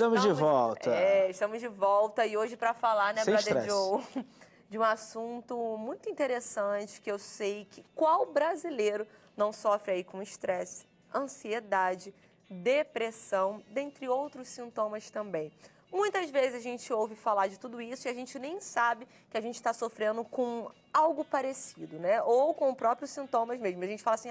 Estamos de volta. Estamos de volta e hoje para falar, né, Sem Brother estresse. Joe, de um assunto muito interessante que eu sei que qual brasileiro não sofre aí com estresse, ansiedade, depressão, dentre outros sintomas também. Muitas vezes a gente ouve falar de tudo isso e a gente nem sabe que a gente está sofrendo com algo parecido, né? Ou com os próprios sintomas mesmo. A gente fala assim,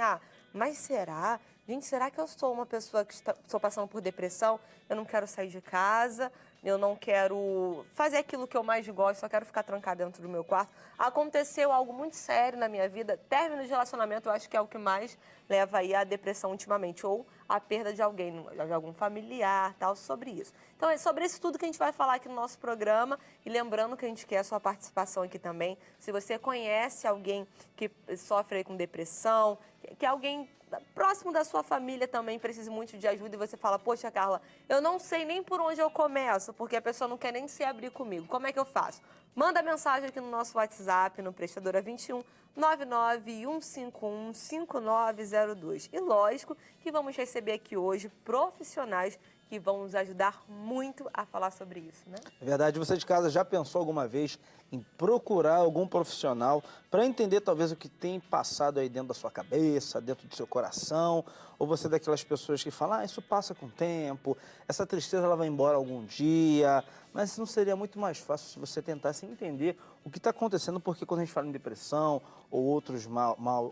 mas será? Gente, será que eu sou uma pessoa que estou passando por depressão? Eu não quero sair de casa, eu não quero fazer aquilo que eu mais gosto, só quero ficar trancada dentro do meu quarto. Aconteceu algo muito sério na minha vida, término de relacionamento, eu acho que é o que mais leva aí à depressão ultimamente, ou a perda de alguém, de algum familiar, tal, sobre isso. Então é sobre isso tudo que a gente vai falar aqui no nosso programa e lembrando que a gente quer a sua participação aqui também. Se você conhece alguém que sofre aí com depressão, que alguém próximo da sua família também precisa muito de ajuda e você fala, poxa, Carla, eu não sei nem por onde eu começo, porque a pessoa não quer nem se abrir comigo. Como é que eu faço? Manda mensagem aqui no nosso WhatsApp, no Prestadora 21 99151 5902. E lógico que vamos receber aqui hoje profissionais que vão nos ajudar muito a falar sobre isso, né? É verdade, você de casa já pensou alguma vez em procurar algum profissional para entender talvez o que tem passado aí dentro da sua cabeça, dentro do seu coração? Ou você é daquelas pessoas que falam, isso passa com o tempo, essa tristeza ela vai embora algum dia, mas não seria muito mais fácil se você tentasse entender o que está acontecendo, porque quando a gente fala em depressão ou outros,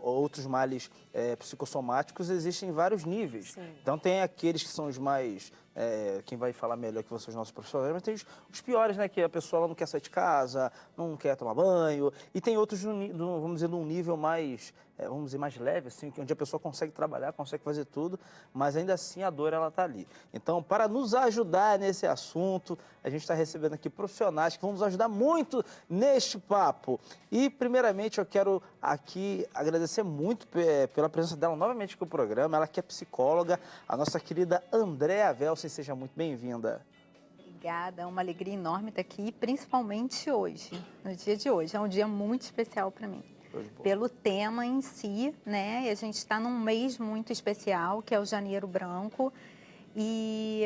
outros males psicossomáticos, existem vários níveis. Sim. Então tem aqueles que são os mais... quem vai falar melhor que vocês, os nossos profissionais, mas tem os piores, né? Que a pessoa ela não quer sair de casa, não quer tomar banho. E tem outros, vamos dizer, num nível mais, vamos dizer, mais leve, assim, onde a pessoa consegue trabalhar, consegue fazer tudo, mas ainda assim a dor, ela tá ali. Então, para nos ajudar nesse assunto, a gente está recebendo aqui profissionais que vão nos ajudar muito neste papo. E, primeiramente, eu quero aqui agradecer muito pela presença dela novamente aqui no programa. Ela que é psicóloga, a nossa querida Andréa Velsen. Seja muito bem-vinda. Obrigada, é uma alegria enorme estar aqui, principalmente hoje, no dia de hoje. É um dia muito especial para mim, pelo tema em si, né? E a gente está num mês muito especial, que é o Janeiro Branco, e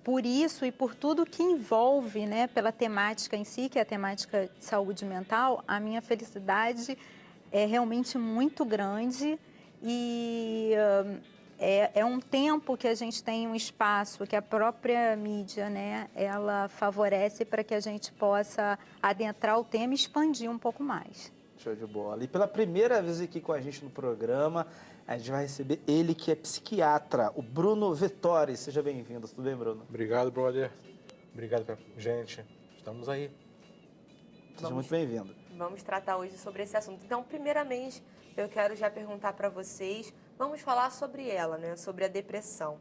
por isso e por tudo que envolve, né, pela temática em si, que é a temática de saúde mental, a minha felicidade é realmente muito grande e... É um tempo que a gente tem um espaço que a própria mídia, né, ela favorece para que a gente possa adentrar o tema e expandir um pouco mais. Show de bola. E pela primeira vez aqui com a gente no programa, a gente vai receber ele que é psiquiatra, o Bruno Vettori. Seja bem-vindo. Tudo bem, Bruno? Obrigado, brother. Obrigado, gente. Estamos aí. Seja muito bem-vindo. Vamos tratar hoje sobre esse assunto. Então, primeiramente, eu quero já perguntar para vocês, vamos falar sobre ela, né? Sobre a depressão.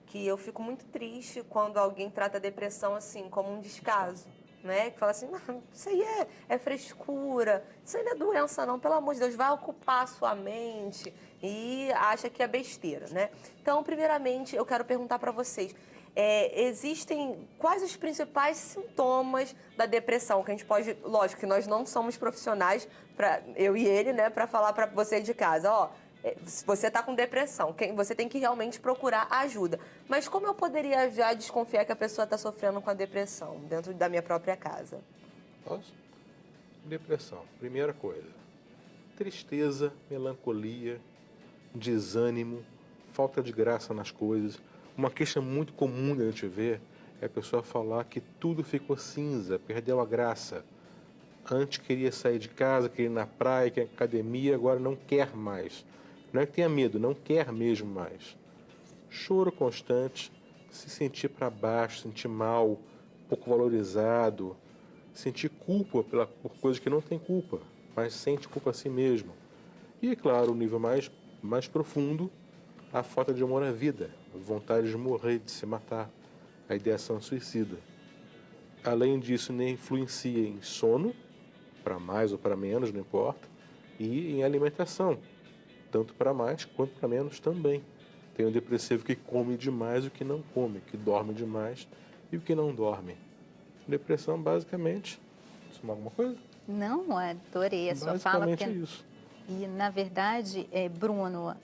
Que eu fico muito triste quando alguém trata a depressão assim, como um descaso, né? Que fala assim, não, isso aí é frescura, isso aí não é doença não, pelo amor de Deus, vai ocupar a sua mente e acha que é besteira, né? Então, primeiramente, eu quero perguntar para vocês, existem quais os principais sintomas da depressão, que a gente pode, lógico que nós não somos profissionais, eu e ele, né, para falar para você de casa, se você está com depressão, você tem que realmente procurar ajuda. Mas como eu poderia já desconfiar que a pessoa está sofrendo com a depressão dentro da minha própria casa? Posso? Depressão, primeira coisa. Tristeza, melancolia, desânimo, falta de graça nas coisas. Uma queixa muito comum que a gente vê é a pessoa falar que tudo ficou cinza, perdeu a graça. Antes queria sair de casa, queria ir na praia, queria ir na academia, agora não quer mais. Não é que tenha medo, não quer mesmo mais. Choro constante, se sentir para baixo, sentir mal, pouco valorizado, sentir culpa por coisas que não tem culpa, mas sente culpa a si mesmo. E, claro, o nível mais profundo, a falta de amor à vida, a vontade de morrer, de se matar, a ideação suicida. Além disso, influencia em sono, para mais ou para menos, não importa, e em alimentação, tanto para mais quanto para menos também. Tem o depressivo que come demais e o que não come, que dorme demais e o que não dorme. Depressão, basicamente, somar alguma coisa? Não, adorei a sua fala. Basicamente isso. E, na verdade, Bruno,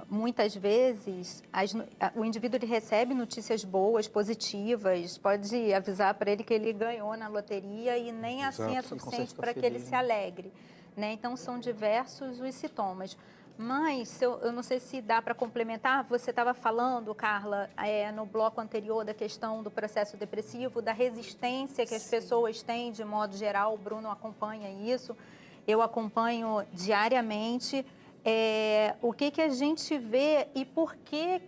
muitas vezes o indivíduo ele recebe notícias boas, positivas, pode avisar para ele que ele ganhou na loteria e nem assim é suficiente para que ele se alegre, né? Então, são diversos os sintomas. Mas, eu não sei se dá para complementar, você estava falando, Carla, no bloco anterior da questão do processo depressivo, da resistência que as pessoas têm de modo geral, o Bruno acompanha isso. Eu acompanho diariamente o que a gente vê e por que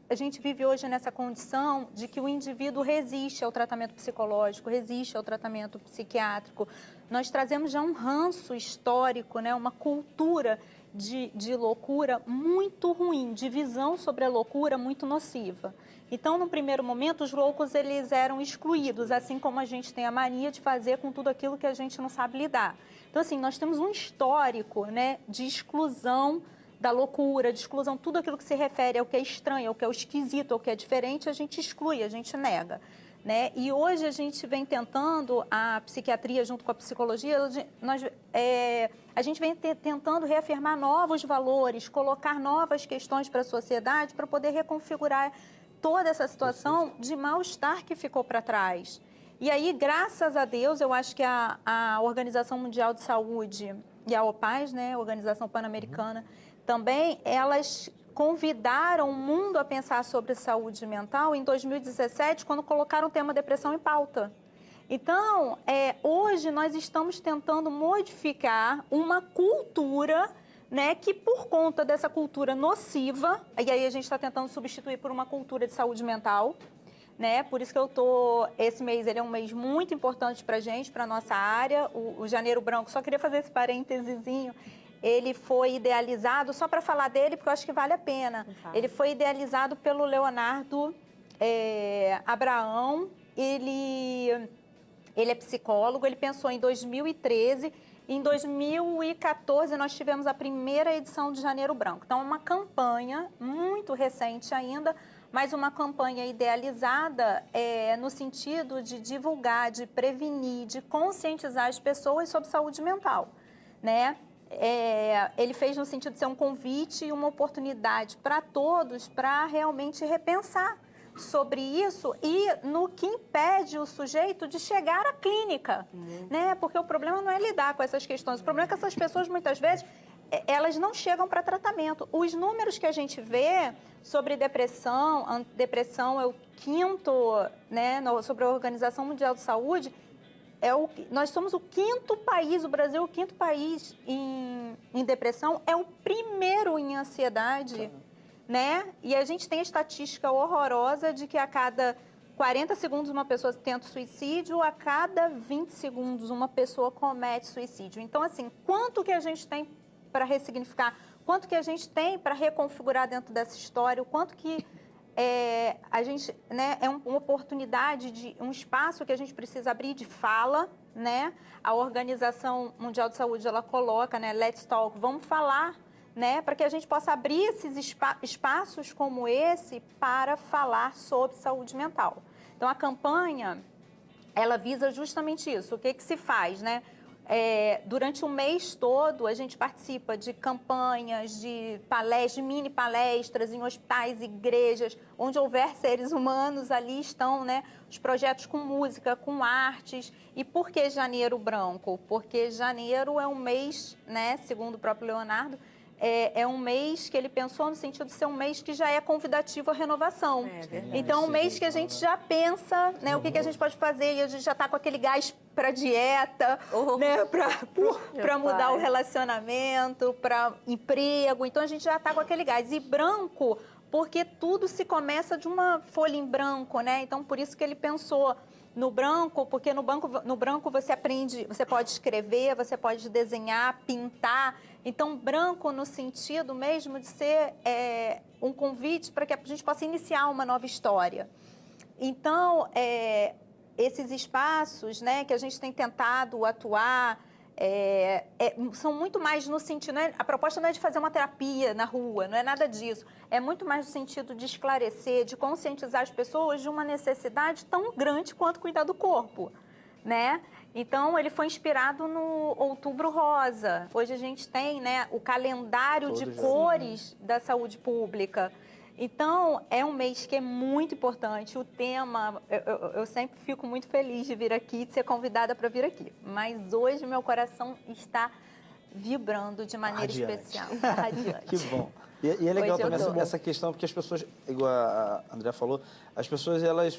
a gente vive hoje nessa condição de que o indivíduo resiste ao tratamento psicológico, resiste ao tratamento psiquiátrico. Nós trazemos já um ranço histórico, né, uma cultura de loucura muito ruim, de visão sobre a loucura muito nociva. Então, no primeiro momento, os loucos eles eram excluídos, assim como a gente tem a mania de fazer com tudo aquilo que a gente não sabe lidar. Então, assim, nós temos um histórico, né, de exclusão da loucura, de exclusão, tudo aquilo que se refere ao que é estranho, ao que é esquisito, ao que é diferente, a gente exclui, a gente nega, né? E hoje a gente vem tentando, a psiquiatria junto com a psicologia, a gente vem tentando reafirmar novos valores, colocar novas questões para a sociedade para poder reconfigurar toda essa situação de mal-estar que ficou para trás. E aí, graças a Deus, eu acho que a Organização Mundial de Saúde e a OPAS, né, a Organização Pan-Americana, também, elas convidaram o mundo a pensar sobre saúde mental em 2017, quando colocaram o tema depressão em pauta. Então, hoje nós estamos tentando modificar uma cultura, né, que por conta dessa cultura nociva, e aí a gente está tentando substituir por uma cultura de saúde mental, né? Por isso que esse mês ele é um mês muito importante para a gente, para a nossa área, o Janeiro Branco. Só queria fazer esse parêntesezinho. Ele foi idealizado, só para falar dele, porque eu acho que vale a pena. Ele foi idealizado pelo Leonardo Abraão. Ele é psicólogo, ele pensou em 2013. Em 2014, nós tivemos a primeira edição de Janeiro Branco. Então, é uma campanha muito recente ainda, mas uma campanha idealizada no sentido de divulgar, de prevenir, de conscientizar as pessoas sobre saúde mental, né? Ele fez no sentido de ser um convite e uma oportunidade para todos para realmente repensar sobre isso e no que impede o sujeito de chegar à clínica, né? Porque o problema não é lidar com essas questões, o problema é que essas pessoas muitas vezes elas não chegam para tratamento. Os números que a gente vê sobre depressão é o 5º, né, sobre a Organização Mundial de Saúde, nós somos o 5º país, o Brasil é o 5º país em depressão, é o primeiro em ansiedade, né? E a gente tem a estatística horrorosa de que a cada 40 segundos uma pessoa tenta suicídio, a cada 20 segundos uma pessoa comete suicídio. Então, assim, quanto que a gente tem para ressignificar, quanto que a gente tem para reconfigurar dentro dessa história, o quanto que a gente, né, uma oportunidade, um espaço que a gente precisa abrir de fala, né? A Organização Mundial de Saúde, ela coloca, né, Let's Talk, vamos falar, né, para que a gente possa abrir esses espaços como esse para falar sobre saúde mental. Então, a campanha, ela visa justamente isso. O que se faz, né? Durante o mês todo, a gente participa de campanhas, de palestras, de mini palestras em hospitais, igrejas, onde houver seres humanos, ali estão, né, os projetos com música, com artes. E por que Janeiro Branco? Porque janeiro é um mês, né, segundo o próprio Leonardo, é um mês que ele pensou no sentido de ser um mês que já é convidativo à renovação. Então, um mês que a gente já pensa, né, o que a gente pode fazer, e a gente já está com aquele gás para dieta, né, para mudar o relacionamento, para emprego. Então, a gente já está com aquele gás. E branco, porque tudo se começa de uma folha em branco, né? Então, por isso que ele pensou no branco, porque no branco você aprende, você pode escrever, você pode desenhar, pintar. Então, branco no sentido mesmo de ser um convite para que a gente possa iniciar uma nova história. Então, esses espaços, né, que a gente tem tentado atuar, são muito mais no sentido, a proposta não é de fazer uma terapia na rua, não é nada disso. É muito mais no sentido de esclarecer, de conscientizar as pessoas de uma necessidade tão grande quanto cuidar do corpo, né? Então, ele foi inspirado no Outubro Rosa. Hoje a gente tem, né, o calendário de cores da saúde pública. Então, é um mês que é muito importante. O tema, eu sempre fico muito feliz de vir aqui, de ser convidada para vir aqui. Mas hoje meu coração está vibrando de maneira especial. Radiante. Que bom. E é legal também essa questão, porque as pessoas, igual a Andrea falou, as pessoas elas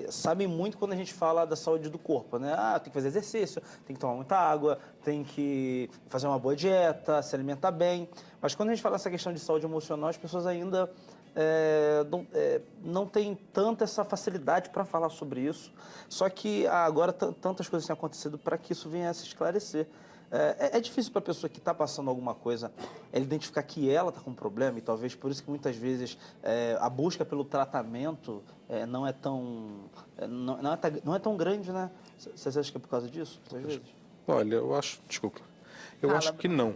sabem muito quando a gente fala da saúde do corpo, né? Ah, tem que fazer exercício, tem que tomar muita água, tem que fazer uma boa dieta, se alimentar bem. Mas quando a gente fala dessa questão de saúde emocional, as pessoas ainda não têm tanta essa facilidade para falar sobre isso. Só que agora tantas coisas têm acontecido para que isso venha a se esclarecer. É difícil para a pessoa que está passando alguma coisa ela identificar que ela está com um problema, e talvez por isso que muitas vezes a busca pelo tratamento não é tão grande, né? Vocês acham que é por causa disso, muitas vezes? Olha, eu acho que não.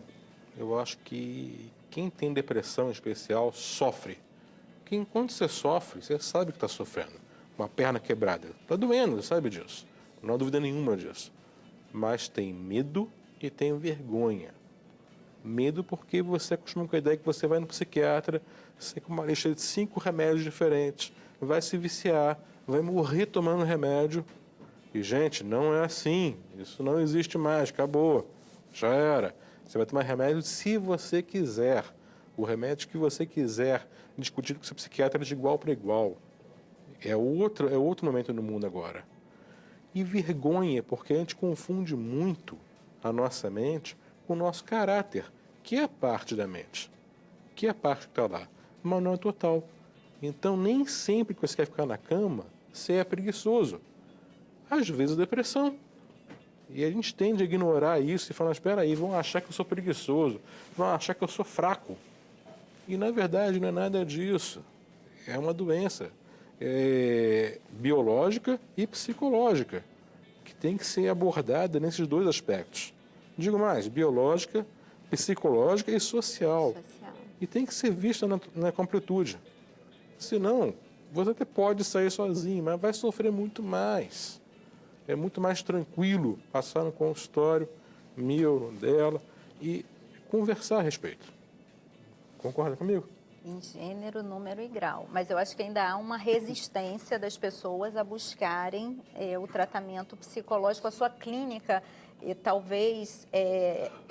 Eu acho que quem tem depressão em especial sofre. Porque enquanto você sofre, você sabe que está sofrendo. Uma perna quebrada, está doendo, você sabe disso. Não há dúvida nenhuma disso. Mas tem medo e tem vergonha. Medo porque você acostuma com a ideia que você vai no psiquiatra, você com uma lista de 5 remédios diferentes, vai se viciar, vai morrer tomando remédio. E, gente, não é assim. Isso não existe mais, acabou. Já era. Você vai tomar remédio se você quiser. O remédio que você quiser, discutido com o seu psiquiatra de igual para igual. É outro momento no mundo agora. E vergonha, porque a gente confunde muito a nossa mente com o nosso caráter, que é parte da mente, que é a parte que está lá, mas não é total. Então, nem sempre que você quer ficar na cama, você é preguiçoso. Às vezes, depressão. E a gente tende a ignorar isso e falar, espera aí, vão achar que eu sou preguiçoso, vão achar que eu sou fraco. E, na verdade, não é nada disso. É uma doença biológica e psicológica, que tem que ser abordada nesses 2 aspectos. Digo mais, biológica, psicológica e social. E tem que ser vista na completude. Senão, você até pode sair sozinho, mas vai sofrer muito mais. É muito mais tranquilo passar no consultório, meu, dela, e conversar a respeito. Concorda comigo? Em gênero, número e grau. Mas eu acho que ainda há uma resistência das pessoas a buscarem o tratamento psicológico, a sua clínica. E talvez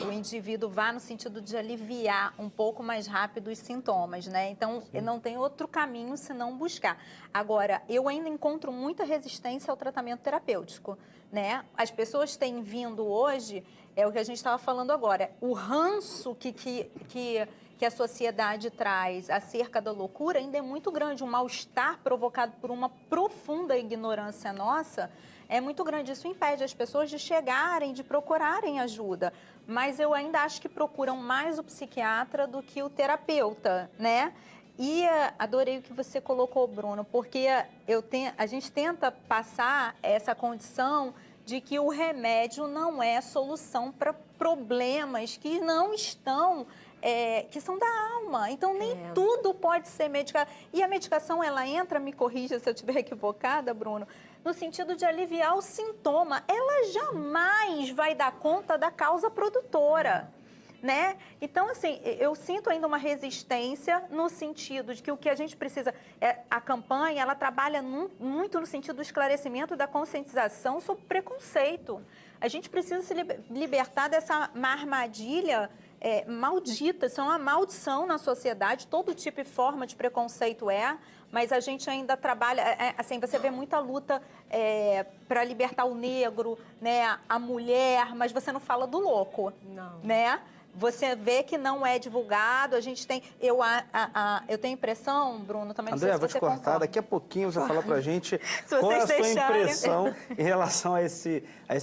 o indivíduo vá no sentido de aliviar um pouco mais rápido os sintomas, né? Então, não tem outro caminho senão buscar. Agora, eu ainda encontro muita resistência ao tratamento terapêutico, né? As pessoas têm vindo hoje, é o que a gente estava falando agora, o ranço que a sociedade traz acerca da loucura ainda é muito grande. Um mal-estar provocado por uma profunda ignorância nossa é muito grande. Isso impede as pessoas de chegarem, de procurarem ajuda. Mas eu ainda acho que procuram mais o psiquiatra do que o terapeuta, né? E adorei o que você colocou, Bruno, porque a gente tenta passar essa condição de que o remédio não é solução para problemas que não estão... que são da alma. Então, nem tudo pode ser medicado. E a medicação, ela entra, me corrija se eu estiver equivocada, Bruno, no sentido de aliviar o sintoma. Ela jamais vai dar conta da causa produtora, né? Então, assim, eu sinto ainda uma resistência no sentido de que o que a gente precisa... a campanha, ela trabalha muito no sentido do esclarecimento, da conscientização sobre preconceito. A gente precisa se libertar dessa armadilha maldita. Isso é uma maldição na sociedade. Todo tipo e forma de preconceito mas a gente ainda trabalha, assim, você vê muita luta para libertar o negro, né, a mulher, mas você não fala do louco, não, né? Você vê que não é divulgado, a gente tem... Eu tenho impressão, Bruno, também não sei se vou você te cortar. concorda. Daqui a pouquinho você fala pra gente qual é a sua impressão em relação a esse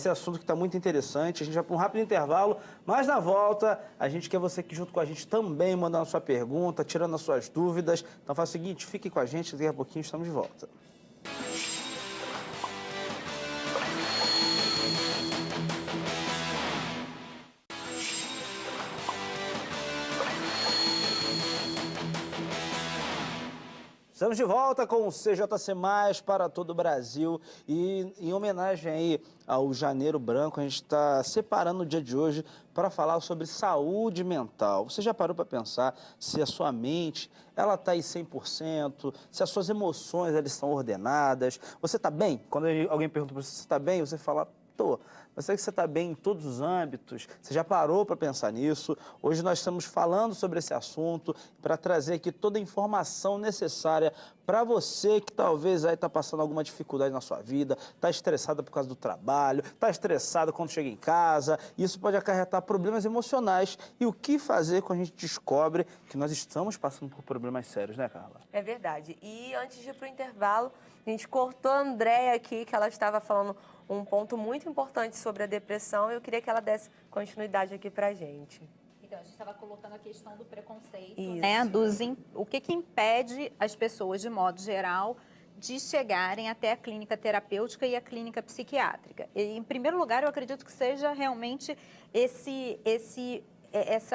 assunto que está muito interessante. A gente vai para um rápido intervalo, mas na volta a gente quer você aqui junto com a gente também, mandando a sua pergunta, tirando as suas dúvidas. Então faz o seguinte, fique com a gente, daqui a pouquinho estamos de volta. Estamos de volta com o CJC+, para todo o Brasil. E em homenagem aí ao Janeiro Branco, a gente está separando o dia de hoje para falar sobre saúde mental. Você já parou para pensar se a sua mente ela está aí 100%, se as suas emoções elas estão ordenadas? Você está bem? Quando alguém pergunta para você se está bem, você fala, tô. Mas será que você está bem em todos os âmbitos? Você já parou para pensar nisso? Hoje nós estamos falando sobre esse assunto para trazer aqui toda a informação necessária para você que talvez aí está passando alguma dificuldade na sua vida, está estressada por causa do trabalho, está estressado quando chega em casa. Isso pode acarretar problemas emocionais. E o que fazer quando a gente descobre que nós estamos passando por problemas sérios, né, Carla? É verdade. E antes de ir para o intervalo, a gente cortou a Andréia aqui, que ela estava falando um ponto muito importante sobre a depressão. Eu queria que ela desse continuidade aqui para a gente. Então, a gente estava colocando a questão do preconceito, Isso. né? O que impede as pessoas, de modo geral, de chegarem até a clínica terapêutica e a clínica psiquiátrica. E, em primeiro lugar, eu acredito que seja realmente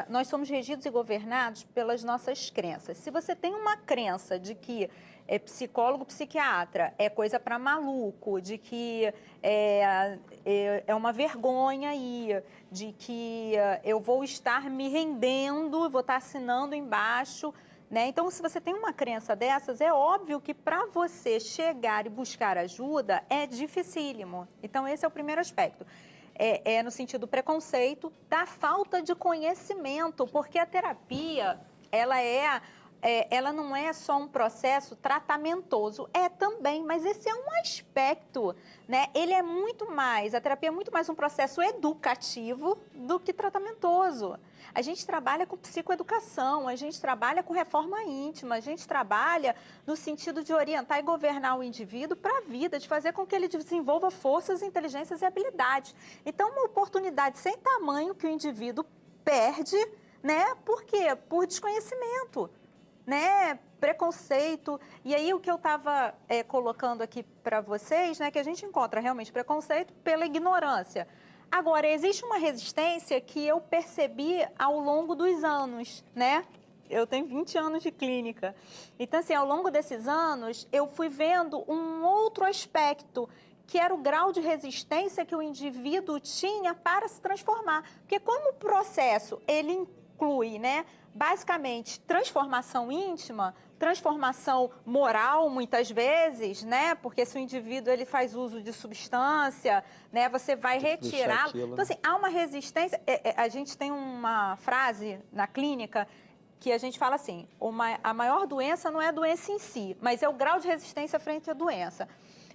nós somos regidos e governados pelas nossas crenças. Se você tem uma crença de que psicólogo, psiquiatra é coisa para maluco, de que é uma vergonha ir, de que eu vou estar me rendendo, vou estar assinando embaixo, né? Então, se você tem uma crença dessas, é óbvio que para você chegar e buscar ajuda é dificílimo. Então, esse é o primeiro aspecto. É no sentido do preconceito, da falta de conhecimento, porque a terapia, ela não é só um processo tratamentoso, também, mas esse é um aspecto, né? Ele é muito mais, a terapia é muito mais um processo educativo do que tratamentoso. A gente trabalha com psicoeducação, a gente trabalha com reforma íntima, a gente trabalha no sentido de orientar e governar o indivíduo para a vida, de fazer com que ele desenvolva forças, inteligências e habilidades. Então, uma oportunidade sem tamanho que o indivíduo perde, né? Por quê? Por desconhecimento, né? Preconceito. E aí, o que eu estava colocando aqui para vocês, né? Que a gente encontra realmente preconceito pela ignorância. Agora, existe uma resistência que eu percebi ao longo dos anos, né? Eu tenho 20 anos de clínica. Então, assim, ao longo desses anos, eu fui vendo um outro aspecto, que era o grau de resistência que o indivíduo tinha para se transformar. Porque como o processo, ele inclui, né, basicamente, transformação íntima, transformação moral, muitas vezes, né? Porque se o indivíduo ele faz uso de substância, né? Você vai retirá-lo. Então, assim, há uma resistência. A gente tem uma frase na clínica que a gente fala assim, a maior doença não é a doença em si, mas é o grau de resistência frente à doença.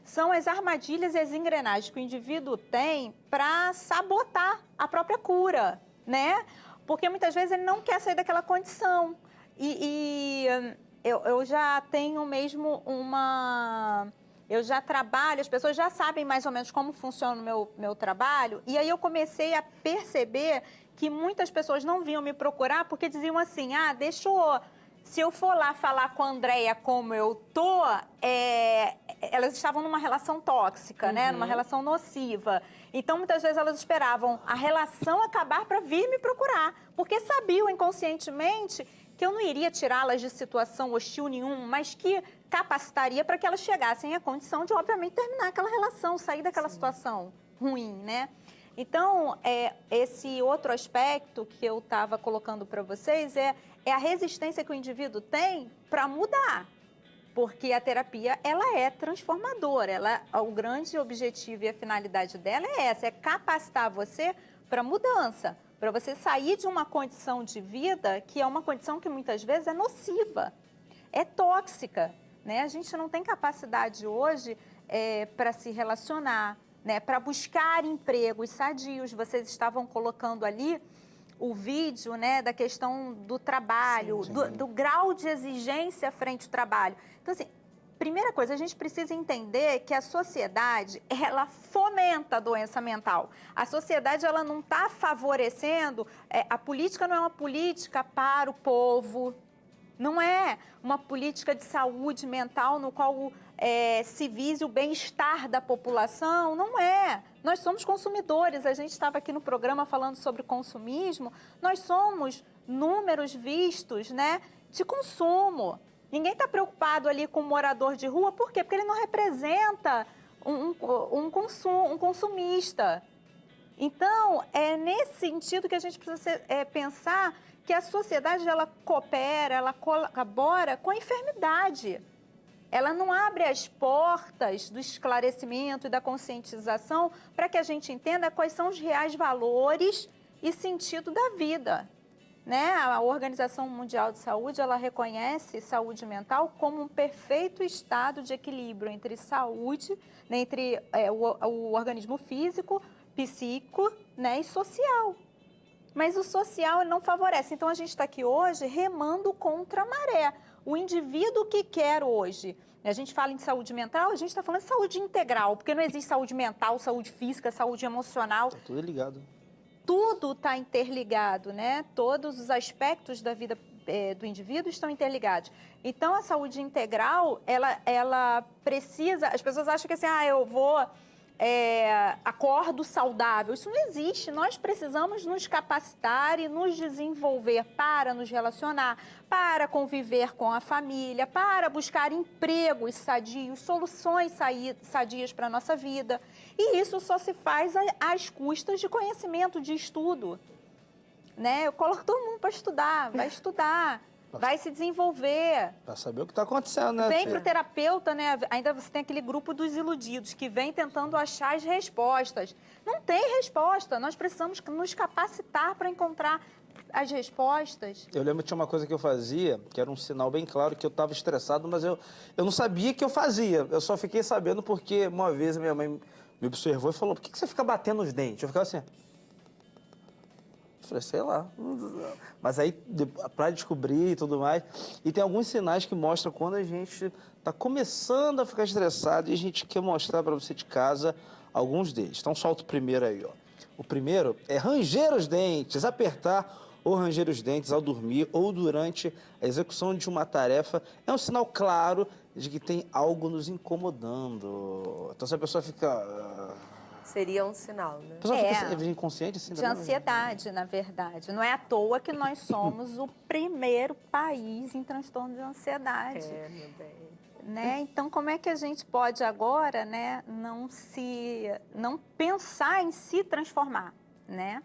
São as armadilhas e as engrenagens que o indivíduo tem para sabotar a própria cura, né? Porque muitas vezes ele não quer sair daquela condição. Eu já tenho mesmo eu já trabalho, as pessoas já sabem mais ou menos como funciona o meu trabalho, e aí eu comecei a perceber que muitas pessoas não vinham me procurar porque diziam assim, se eu for lá falar com a Andréia como eu tô, elas estavam numa relação tóxica, né? Numa relação nociva. Então, muitas vezes elas esperavam a relação acabar para vir me procurar, porque sabiam inconscientemente que eu não iria tirá-las de situação hostil nenhuma, mas que capacitaria para que elas chegassem à condição de, obviamente, terminar aquela relação, sair daquela situação ruim, né? Então, esse outro aspecto que eu estava colocando para vocês é a resistência que o indivíduo tem para mudar. Porque a terapia, ela é transformadora. O grande objetivo e a finalidade dela é essa, é capacitar você para mudança, para você sair de uma condição de vida que é uma condição que muitas vezes é nociva, é tóxica, né? A gente não tem capacidade hoje para se relacionar, né? Para buscar empregos sadios. Vocês estavam colocando ali o vídeo, né, da questão do trabalho, do grau de exigência frente ao trabalho. Então, assim, primeira coisa, a gente precisa entender que a sociedade, ela fomenta a doença mental. A sociedade, ela não está favorecendo, a política não é uma política para o povo, não é uma política de saúde mental no qual se vise o bem-estar da população, não é. Nós somos consumidores, a gente estava aqui no programa falando sobre consumismo, nós somos números vistos, né, de consumo. Ninguém está preocupado ali com o morador de rua, por quê? Porque ele não representa um consumista. Então, é nesse sentido que a gente precisa pensar que a sociedade, ela coopera, ela colabora com a enfermidade. Ela não abre as portas do esclarecimento e da conscientização para que a gente entenda quais são os reais valores e sentido da vida. Né? A Organização Mundial de Saúde, ela reconhece saúde mental como um perfeito estado de equilíbrio entre saúde, né, entre o organismo físico, psíquico, né, e social. Mas o social não favorece. Então, a gente está aqui hoje remando contra a maré. O indivíduo que quer hoje, a gente fala em saúde mental, a gente está falando de saúde integral, porque não existe saúde mental, saúde física, saúde emocional. Tá tudo ligado. Tudo está interligado, né? Todos os aspectos da vida do indivíduo estão interligados. Então, a saúde integral, ela precisa... As pessoas acham que assim, eu vou... acordo saudável. Isso não existe. Nós precisamos nos capacitar e nos desenvolver para nos relacionar, para conviver com a família, para buscar empregos sadios, soluções sadias para a nossa vida. E isso só se faz às custas de conhecimento, de estudo. Né? Eu coloco todo mundo para estudar, vai estudar. Vai se desenvolver. Para saber o que está acontecendo, né? Vem para o terapeuta, né? Ainda você tem aquele grupo dos iludidos que vem tentando achar as respostas. Não tem resposta. Nós precisamos nos capacitar para encontrar as respostas. Eu lembro que tinha uma coisa que eu fazia, que era um sinal bem claro que eu estava estressado, mas eu não sabia que eu fazia. Eu só fiquei sabendo porque uma vez minha mãe me observou e falou: por que você fica batendo os dentes? Eu ficava assim. Eu falei, sei lá. Mas aí, para descobrir e tudo mais, e tem alguns sinais que mostram quando a gente está começando a ficar estressado e a gente quer mostrar para você de casa alguns deles. Então, solta o primeiro aí, ó. O primeiro é ranger os dentes, apertar ou ranger os dentes ao dormir ou durante a execução de uma tarefa. É um sinal claro de que tem algo nos incomodando. Então, se a pessoa fica... Seria um sinal, né? A pessoa fica inconsciente assim? De ansiedade, na verdade. Não é à toa que nós somos o primeiro país em transtorno de ansiedade. Meu bem. Né? Então, como é que a gente pode agora, né, não pensar em se transformar, né?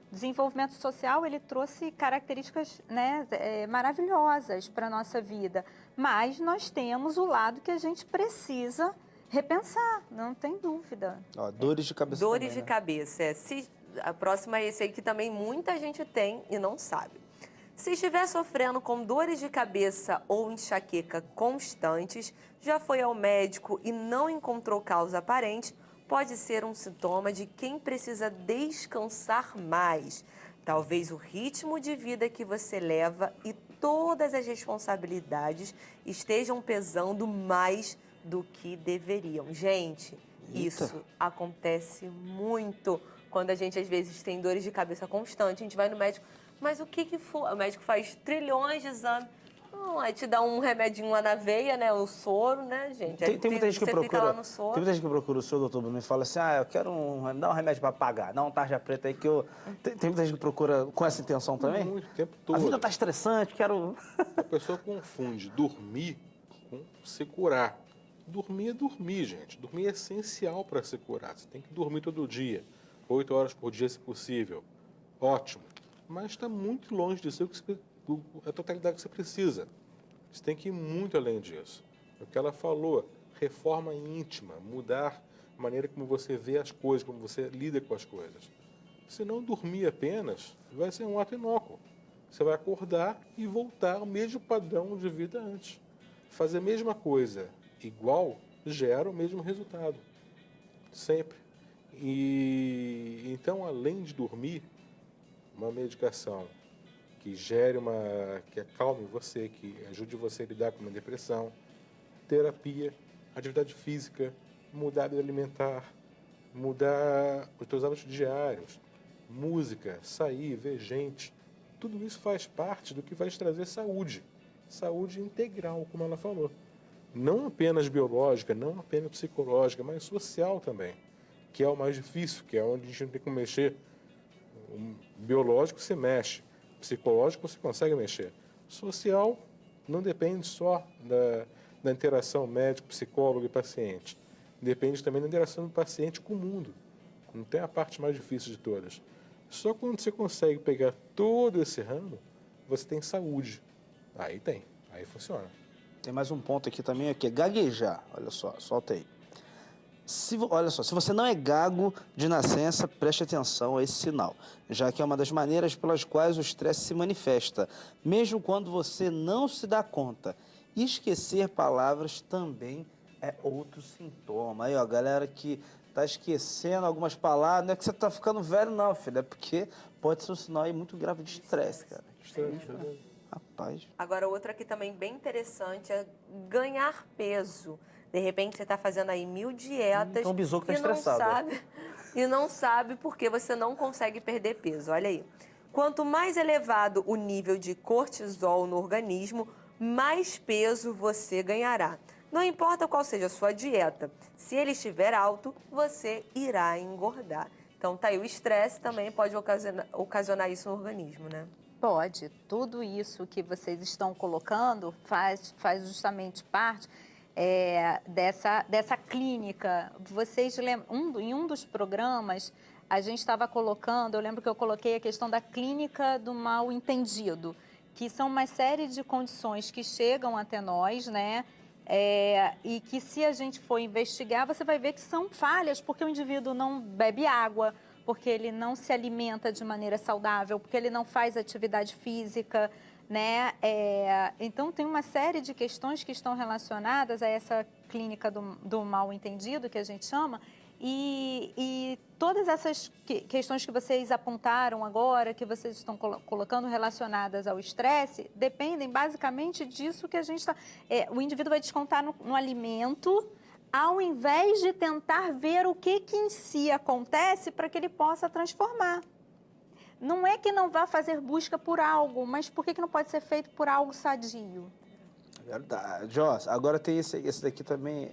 O desenvolvimento social, ele trouxe características, né, maravilhosas para a nossa vida, mas nós temos o lado que a gente precisa repensar, não tem dúvida. Ó, dores de cabeça. Dores também, de né? cabeça. A próxima é esse aí que também muita gente tem e não sabe. Se estiver sofrendo com dores de cabeça ou enxaqueca constantes, já foi ao médico e não encontrou causa aparente, pode ser um sintoma de quem precisa descansar mais. Talvez o ritmo de vida que você leva e todas as responsabilidades estejam pesando mais do que deveriam. Gente, isso acontece muito quando a gente, às vezes, tem dores de cabeça constante. A gente vai no médico, mas o que foi? O médico faz trilhões de exames. Não, aí te dá um remedinho lá na veia, né? O soro, né, gente? Aí Tem muita gente que você procura. fica lá no soro. Tem muita gente que procura o senhor, doutor Bruno, e fala assim: eu quero dá um remédio para pagar, dá um tarja preta aí que eu. Tem muita gente que procura com essa intenção também? Muito, o tempo todo. A vida tá estressante, quero. A pessoa confunde dormir com se curar. Dormir é dormir, gente. Dormir é essencial para se curar. Você tem que dormir todo dia, 8 horas por dia, se possível. Ótimo. Mas está muito longe de ser a totalidade que você precisa. Você tem que ir muito além disso. O que ela falou, reforma íntima, mudar a maneira como você vê as coisas, como você lida com as coisas. Se não dormir apenas, vai ser um ato inócuo. Você vai acordar e voltar ao mesmo padrão de vida antes. Fazer a mesma coisa igual gera o mesmo resultado. Sempre. E então, além de dormir, uma medicação que que acalme você, que ajude você a lidar com uma depressão, terapia, atividade física, mudar a vida alimentar, mudar os seus hábitos diários, música, sair, ver gente, tudo isso faz parte do que vai te trazer saúde. Saúde integral, como ela falou. Não apenas biológica, não apenas psicológica, mas social também, que é o mais difícil, que é onde a gente não tem que mexer. O biológico se mexe, o psicológico você consegue mexer. Social, não depende só da interação médico, psicólogo e paciente. Depende também da interação do paciente com o mundo. Não tem a parte mais difícil de todas. Só quando você consegue pegar todo esse ramo, você tem saúde. Aí funciona. Tem mais um ponto aqui também, que é gaguejar. Olha só, solta aí. Olha só, se você não é gago de nascença, preste atenção a esse sinal, já que é uma das maneiras pelas quais o estresse se manifesta, mesmo quando você não se dá conta. Esquecer palavras também é outro sintoma. Aí, ó, galera que tá esquecendo algumas palavras, não é que você tá ficando velho, não, filho, é porque pode ser um sinal aí muito grave de estresse, cara. Rapaz. Agora, outra aqui também bem interessante é ganhar peso. De repente, você está fazendo aí 1000 dietas Então o bisoco tá e não estressado. sabe, e não sabe porque você não consegue perder peso. Olha aí. Quanto mais elevado o nível de cortisol no organismo, mais peso você ganhará. Não importa qual seja a sua dieta, se ele estiver alto, você irá engordar. Então, tá aí, o estresse também pode ocasionar isso no organismo, né? Pode. Tudo isso que vocês estão colocando faz justamente parte dessa clínica. Vocês lembram, em um dos programas, a gente estava colocando, eu lembro que eu coloquei a questão da clínica do mal entendido, que são uma série de condições que chegam até nós, né? E que se a gente for investigar, você vai ver que são falhas, porque o indivíduo não bebe água, porque ele não se alimenta de maneira saudável, porque ele não faz atividade física, né? Então, tem uma série de questões que estão relacionadas a essa clínica do mal entendido, que a gente chama, e todas essas questões que vocês apontaram agora, que vocês estão colocando relacionadas ao estresse, dependem basicamente disso que a gente está... o indivíduo vai descontar no alimento, ao invés de tentar ver o que em si acontece para que ele possa transformar. Não é que não vá fazer busca por algo, mas por que não pode ser feito por algo sadio? Verdade. Ó, agora tem esse daqui também,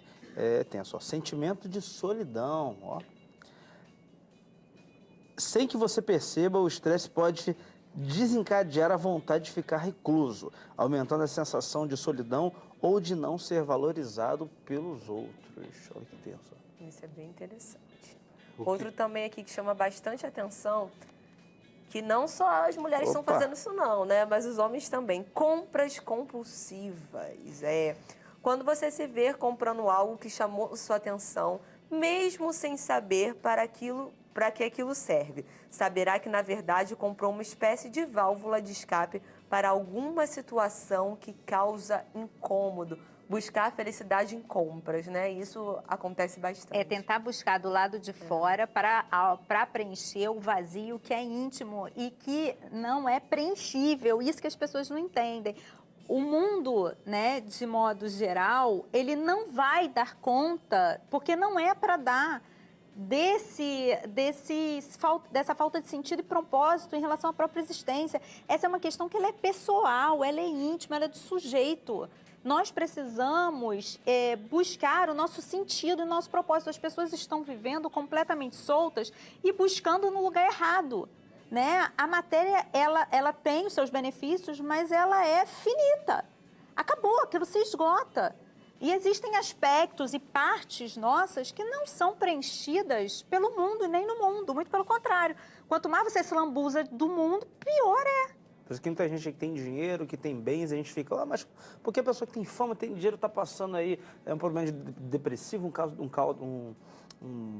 tenso, ó. Sentimento de solidão, ó. Sem que você perceba, o estresse pode desencadear a vontade de ficar recluso, aumentando a sensação de solidão ou de não ser valorizado pelos outros. Olha que tenso. Isso é bem interessante. Outro também aqui que chama bastante atenção, que não só as mulheres estão fazendo isso não, né? Mas os homens também. Compras compulsivas. Quando você se vê comprando algo que chamou sua atenção, mesmo sem saber para que aquilo serve. Saberá que, na verdade, comprou uma espécie de válvula de escape para alguma situação que causa incômodo. Buscar a felicidade em compras, né? Isso acontece bastante. Tentar buscar do lado de fora para preencher o vazio que é íntimo e que não é preenchível. Isso que as pessoas não entendem. O mundo, né, de modo geral, ele não vai dar conta, porque não é para dar dessa falta de sentido e propósito em relação à própria existência. Essa é uma questão que ela é pessoal, ela é íntima, ela é do sujeito. Nós precisamos buscar o nosso sentido e o nosso propósito. As pessoas estão vivendo completamente soltas e buscando no lugar errado, né? A matéria, ela tem os seus benefícios, mas ela é finita. Acabou, aquilo se esgota. E existem aspectos e partes nossas que não são preenchidas pelo mundo e nem no mundo. Muito pelo contrário. Quanto mais você se lambuza do mundo, pior é. Por isso que muita gente que tem dinheiro, que tem bens, a gente fica, mas porque a pessoa que tem fama, tem dinheiro, está passando aí um problema depressivo, um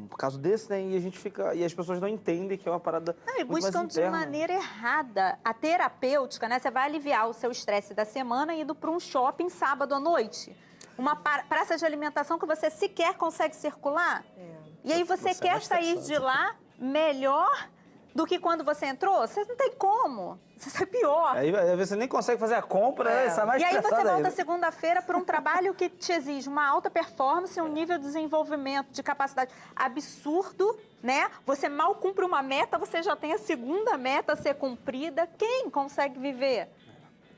caso desse, né? E a gente fica, e as pessoas não entendem que é uma parada e buscam de maneira errada. A terapêutica, né? Você vai aliviar o seu estresse da semana indo para um shopping sábado à noite. Uma praça de alimentação que você sequer consegue circular. E aí você quer sair de lá melhor do que quando você entrou? Você não tem como. Você sai pior. Aí você nem consegue fazer a compra, né? Sai mais e aí você volta aí. Segunda-feira para um trabalho que te exige uma alta performance, um nível de desenvolvimento, de capacidade absurdo, né? Você mal cumpre uma meta, você já tem a segunda meta a ser cumprida. Quem consegue viver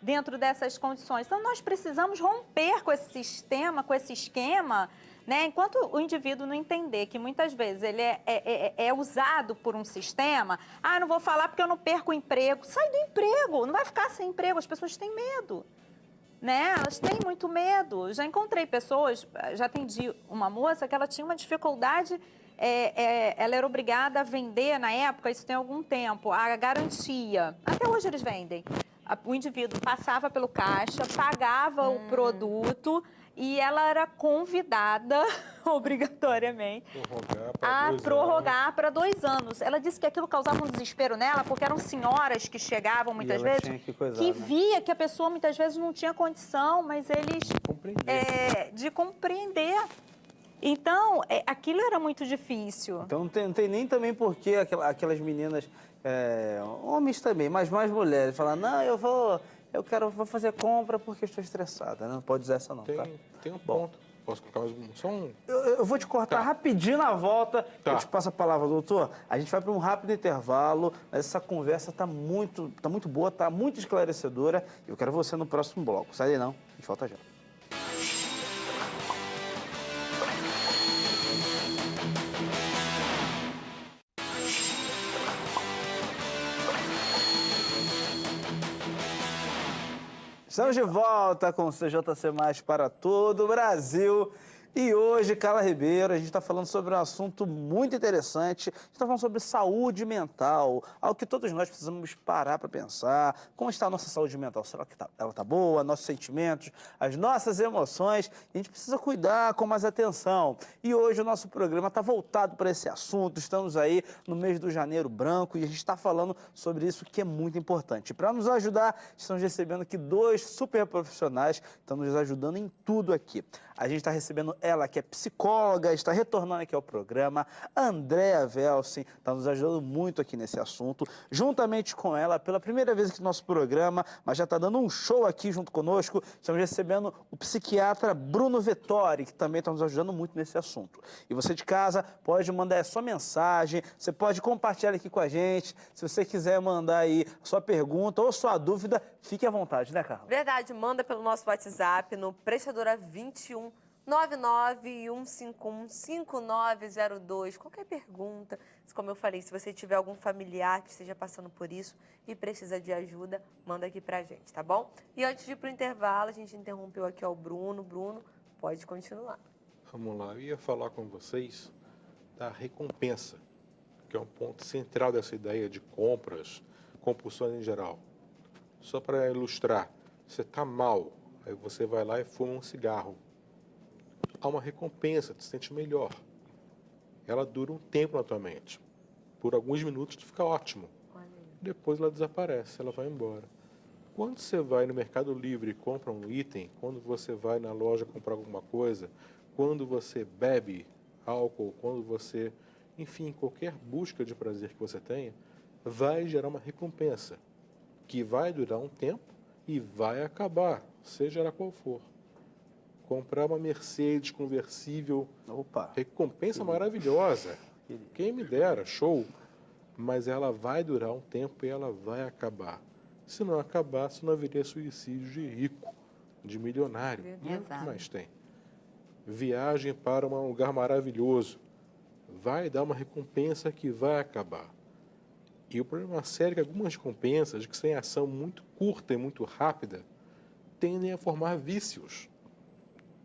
dentro dessas condições? Então, nós precisamos romper com esse sistema, com esse esquema, né? Enquanto o indivíduo não entender que muitas vezes ele é usado por um sistema, não vou falar porque eu não perco o emprego. Sai do emprego, não vai ficar sem emprego, as pessoas têm medo. né? Elas têm muito medo. Já encontrei pessoas, já atendi uma moça que ela tinha uma dificuldade, ela era obrigada a vender, na época, isso tem algum tempo, a garantia. Até hoje eles vendem. O indivíduo passava pelo caixa, pagava o produto e ela era convidada, obrigatoriamente, a prorrogar para 2 anos. Ela disse que aquilo causava um desespero nela, porque eram senhoras que chegavam muitas vezes, que via que a pessoa muitas vezes não tinha condição, mas eles... de compreender. Então, aquilo era muito difícil. Então não tem nem também porque aquelas meninas, homens também, mas mais mulheres, falam, não, vou fazer compra porque estou estressada. Não pode dizer essa não, tá? Tem um ponto. Posso colocar mais só um? Eu vou te cortar rapidinho na volta. Tá. Eu te passo a palavra, doutor. A gente vai para um rápido intervalo, mas essa conversa tá muito boa, tá muito esclarecedora. Eu quero você no próximo bloco. Sai daí não, a gente volta já. Estamos de volta com o CJC Mais para todo o Brasil. E hoje, Carla Ribeiro, a gente está falando sobre um assunto muito interessante. A gente está falando sobre saúde mental, algo que todos nós precisamos parar para pensar. Como está a nossa saúde mental? Será que ela está boa? Nossos sentimentos, as nossas emoções. A gente precisa cuidar com mais atenção. E hoje o nosso programa está voltado para esse assunto. Estamos aí no mês do Janeiro Branco e a gente está falando sobre isso que é muito importante. Para nos ajudar, estamos recebendo aqui 2 super profissionais que estão nos ajudando em tudo aqui. A gente está recebendo ela, que é psicóloga, está retornando aqui ao programa, Andréa Velsen, está nos ajudando muito aqui nesse assunto. Juntamente com ela, pela primeira vez aqui no nosso programa, mas já está dando um show aqui junto conosco, estamos recebendo o psiquiatra Bruno Vettori, que também está nos ajudando muito nesse assunto. E você de casa pode mandar a sua mensagem, você pode compartilhar aqui com a gente, se você quiser mandar aí sua pergunta ou sua dúvida, fique à vontade, né, Carla? Verdade, manda pelo nosso WhatsApp no prestadora 21 99151 5902. Qualquer pergunta, como eu falei, se você tiver algum familiar que esteja passando por isso e precisa de ajuda, manda aqui pra gente, tá bom? E antes de ir pro intervalo, a gente interrompeu aqui o Bruno. Bruno, pode continuar. Vamos lá, eu ia falar com vocês da recompensa, que é um ponto central dessa ideia de compras, compulsões em geral. Só para ilustrar, você está mal, aí você vai lá e fuma um cigarro. Há uma recompensa, te sente melhor. Ela dura um tempo na tua mente. Por alguns minutos tu fica ótimo. Depois ela desaparece, ela vai embora. Quando você vai no Mercado Livre e compra um item, quando você vai na loja comprar alguma coisa, quando você bebe álcool, quando você, enfim, qualquer busca de prazer que você tenha, vai gerar uma recompensa, que vai durar um tempo e vai acabar, seja ela qual for. Comprar uma Mercedes conversível, recompensa maravilhosa. Quem me dera, show. Mas ela vai durar um tempo e ela vai acabar. Se não acabasse, não haveria suicídio de rico, de milionário. O que mais tem? Viagem para um lugar maravilhoso. Vai dar uma recompensa que vai acabar. E o problema sério é que algumas recompensas, que têm ação muito curta e muito rápida, tendem a formar vícios.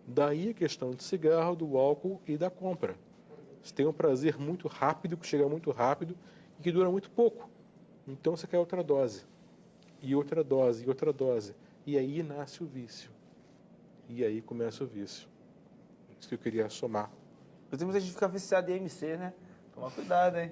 Daí a questão do cigarro, do álcool e da compra. Você tem um prazer muito rápido, que chega muito rápido e que dura muito pouco. Então você quer outra dose. E outra dose, e outra dose. E aí nasce o vício. E aí começa o vício. Isso que eu queria somar. Tem muita gente que fica viciada em MC, né? Toma cuidado, hein?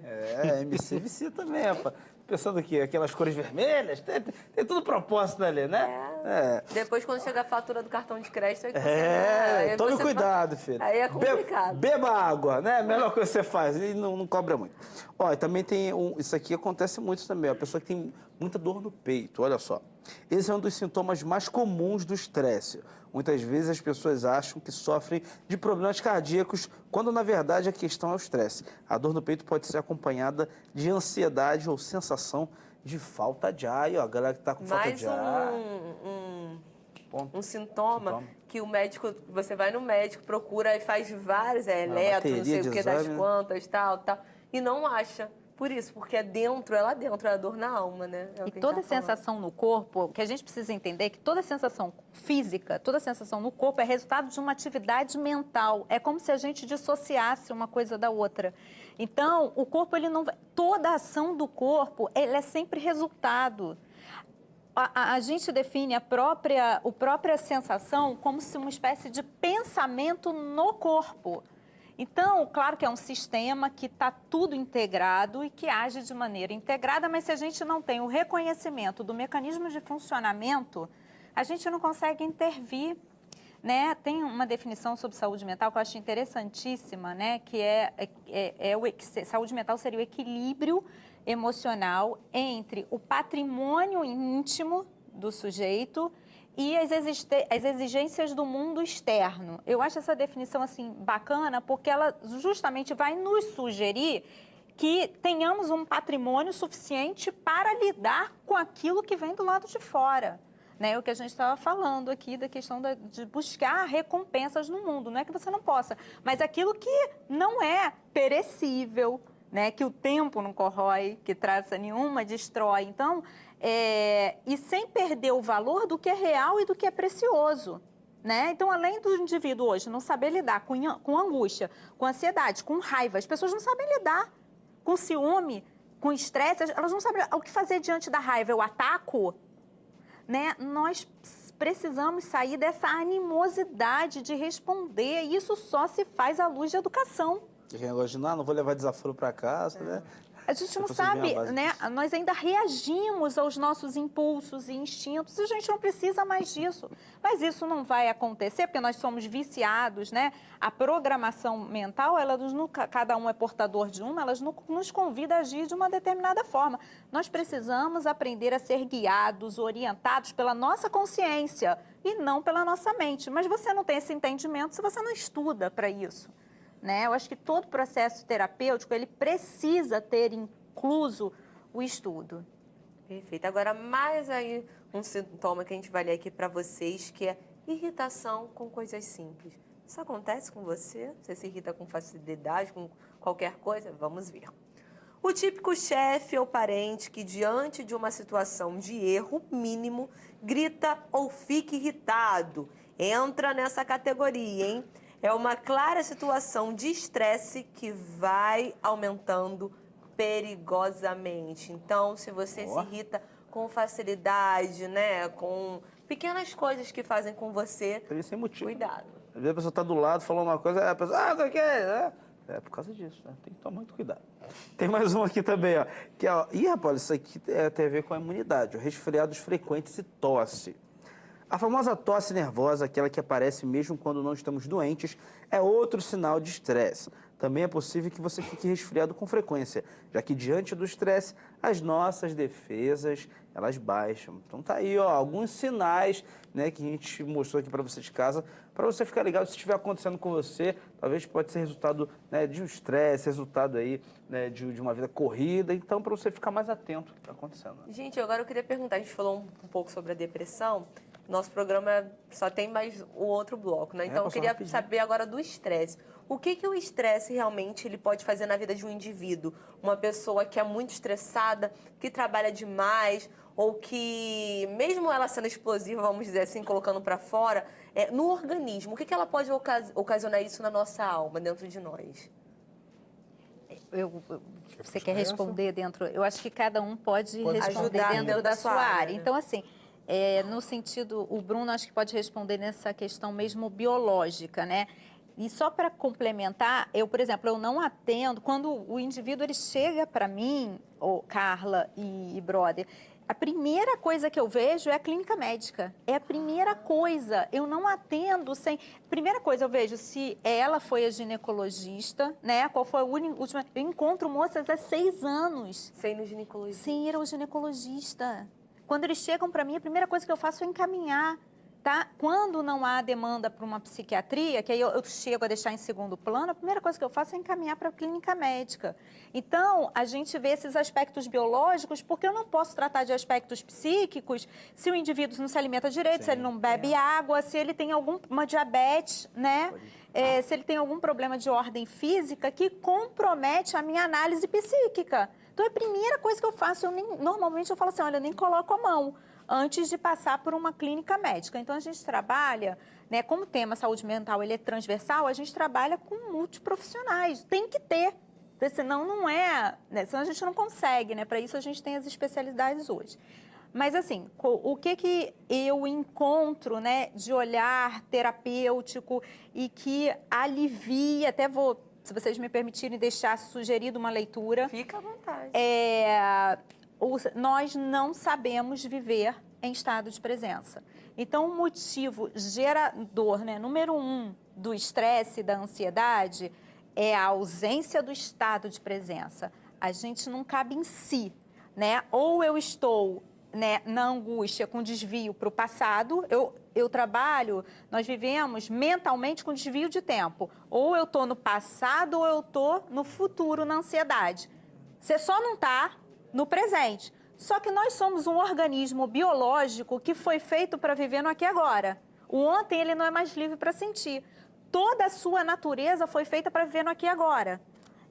MC vicia também, rapaz. Pensando aqui, aquelas cores vermelhas, tem tudo propósito ali, né? Depois, quando chega a fatura do cartão de crédito, aí que você... Tome cuidado, filho. Aí é complicado. Beba água, né? A melhor coisa que você faz e não cobra muito. Ó, e também tem isso aqui acontece muito também, a pessoa que tem muita dor no peito, olha só. Esse é um dos sintomas mais comuns do estresse. Muitas vezes as pessoas acham que sofrem de problemas cardíacos, quando na verdade a questão é o estresse. A dor no peito pode ser acompanhada de ansiedade ou sensação de falta de ar. E ó, a galera que tá com falta de ar... Um sintoma que o médico, você vai no médico, procura e faz vários, eletro, não sei o que, das quantas, tal, e não acha. Por isso, porque é dentro, é lá dentro, é a dor na alma, né? É o E que a gente toda tá falando. sensação no corpo, o que a gente precisa entender é que toda sensação física, toda sensação no corpo é resultado de uma atividade mental. É como se a gente dissociasse uma coisa da outra. Então, o corpo, ele não vai... Toda a ação do corpo, ela é sempre resultado. A gente define a própria sensação como se uma espécie de pensamento no corpo. Então, claro que é um sistema que está tudo integrado e que age de maneira integrada, mas se a gente não tem o reconhecimento do mecanismo de funcionamento, a gente não consegue intervir, né? Tem uma definição sobre saúde mental que eu acho interessantíssima, né? Que saúde mental seria o equilíbrio emocional entre o patrimônio íntimo do sujeito e as exigências do mundo externo. Eu acho essa definição assim bacana porque ela justamente vai nos sugerir que tenhamos um patrimônio suficiente para lidar com aquilo que vem do lado de fora. Né? O que a gente estava falando aqui da questão de buscar recompensas no mundo. Não é que você não possa, mas aquilo que não é perecível, né? Que o tempo não corrói, que traça nenhuma, destrói. Então, e sem perder o valor do que é real e do que é precioso. Né? Então, além do indivíduo hoje não saber lidar com angústia, com ansiedade, com raiva, as pessoas não sabem lidar com ciúme, com estresse, elas não sabem o que fazer diante da raiva. Eu ataco, né? Nós precisamos sair dessa animosidade de responder, e isso só se faz à luz de educação. Não vou levar desaforo para casa, né? A gente não sabe, né? Nós ainda reagimos aos nossos impulsos e instintos e a gente não precisa mais disso. Mas isso não vai acontecer porque nós somos viciados, né? A programação mental, cada um é portador de uma, ela nos convida a agir de uma determinada forma. Nós precisamos aprender a ser guiados, orientados pela nossa consciência e não pela nossa mente. Mas você não tem esse entendimento se você não estuda para isso. Né? Eu acho que todo processo terapêutico, ele precisa ter incluso o estudo. Perfeito. Agora, mais aí um sintoma que a gente vai ler aqui para vocês, que é irritação com coisas simples. Isso acontece com você? Você se irrita com facilidade, com qualquer coisa? Vamos ver. O típico chefe ou parente que, diante de uma situação de erro mínimo, grita ou fica irritado. Entra nessa categoria, hein? É uma clara situação de estresse que vai aumentando perigosamente. Então, se você se irrita com facilidade, né, com pequenas coisas que fazem com você, sem motivo. Cuidado. Às vezes a pessoa está do lado, falou uma coisa, a pessoa, você quer? É por causa disso, né? Tem que tomar muito cuidado. Tem mais um aqui também, ó. Que, ó, rapaz, isso aqui tem a ver com a imunidade, ó, resfriados frequentes e tosse. A famosa tosse nervosa, aquela que aparece mesmo quando não estamos doentes, é outro sinal de estresse. Também é possível que você fique resfriado com frequência, já que diante do estresse, as nossas defesas, elas baixam. Então tá aí, ó, alguns sinais, né, que a gente mostrou aqui para você de casa, para você ficar ligado se estiver acontecendo com você, talvez pode ser resultado, né, de um estresse, resultado aí, né, de uma vida corrida, então para você ficar mais atento ao que está acontecendo. Gente, agora eu queria perguntar, a gente falou um pouco sobre a depressão. Nosso programa só tem mais o outro bloco, né? Então, eu queria saber agora do estresse. O que o estresse realmente ele pode fazer na vida de um indivíduo? Uma pessoa que é muito estressada, que trabalha demais, ou que, mesmo ela sendo explosiva, vamos dizer assim, colocando para fora, no organismo, o que ela pode ocasionar isso na nossa alma, dentro de nós? Você quer responder dentro? Eu acho que cada um pode responder ajudar dentro da sua área. Né? Então, assim, no sentido, o Bruno acho que pode responder nessa questão mesmo biológica, né? E só para complementar, por exemplo, eu não atendo, quando o indivíduo ele chega para mim, Carla e brother, a primeira coisa que eu vejo é a clínica médica. É a primeira coisa. Eu não atendo sem... Primeira coisa, eu vejo se ela foi a ginecologista, né? Qual foi a última... Eu encontro moças há 6 anos. Sem ir no ginecologista. Sem ir ao ginecologista. Quando eles chegam para mim, a primeira coisa que eu faço é encaminhar. Tá? Quando não há demanda para uma psiquiatria, que aí eu chego a deixar em segundo plano, a primeira coisa que eu faço é encaminhar para a clínica médica. Então, a gente vê esses aspectos biológicos, porque eu não posso tratar de aspectos psíquicos se o indivíduo não se alimenta direito, sim, se ele não bebe água, se ele tem alguma diabetes, né? Se ele tem algum problema de ordem física que compromete a minha análise psíquica. Então, é a primeira coisa que eu faço, normalmente eu falo assim, olha, eu nem coloco a mão antes de passar por uma clínica médica. Então, a gente trabalha, né, como o tema saúde mental ele é transversal, a gente trabalha com multiprofissionais. Tem que ter, porque senão não é, né, senão a gente não consegue, né? Para isso a gente tem as especialidades hoje. Mas assim, o que eu encontro, né, de olhar terapêutico e que alivia, até vou, se vocês me permitirem deixar sugerido uma leitura. Fica à vontade. Nós não sabemos viver em estado de presença. Então, o motivo gerador, né, número 1 do estresse e da ansiedade é a ausência do estado de presença. A gente não cabe em si, né? Ou eu estou, né, na angústia com desvio para o passado, eu trabalho, nós vivemos mentalmente com desvio de tempo. Ou eu estou no passado ou eu estou no futuro, na ansiedade. Você só não está no presente. Só que nós somos um organismo biológico que foi feito para viver no aqui e agora. O ontem ele não é mais livre para sentir. Toda a sua natureza foi feita para viver no aqui e agora.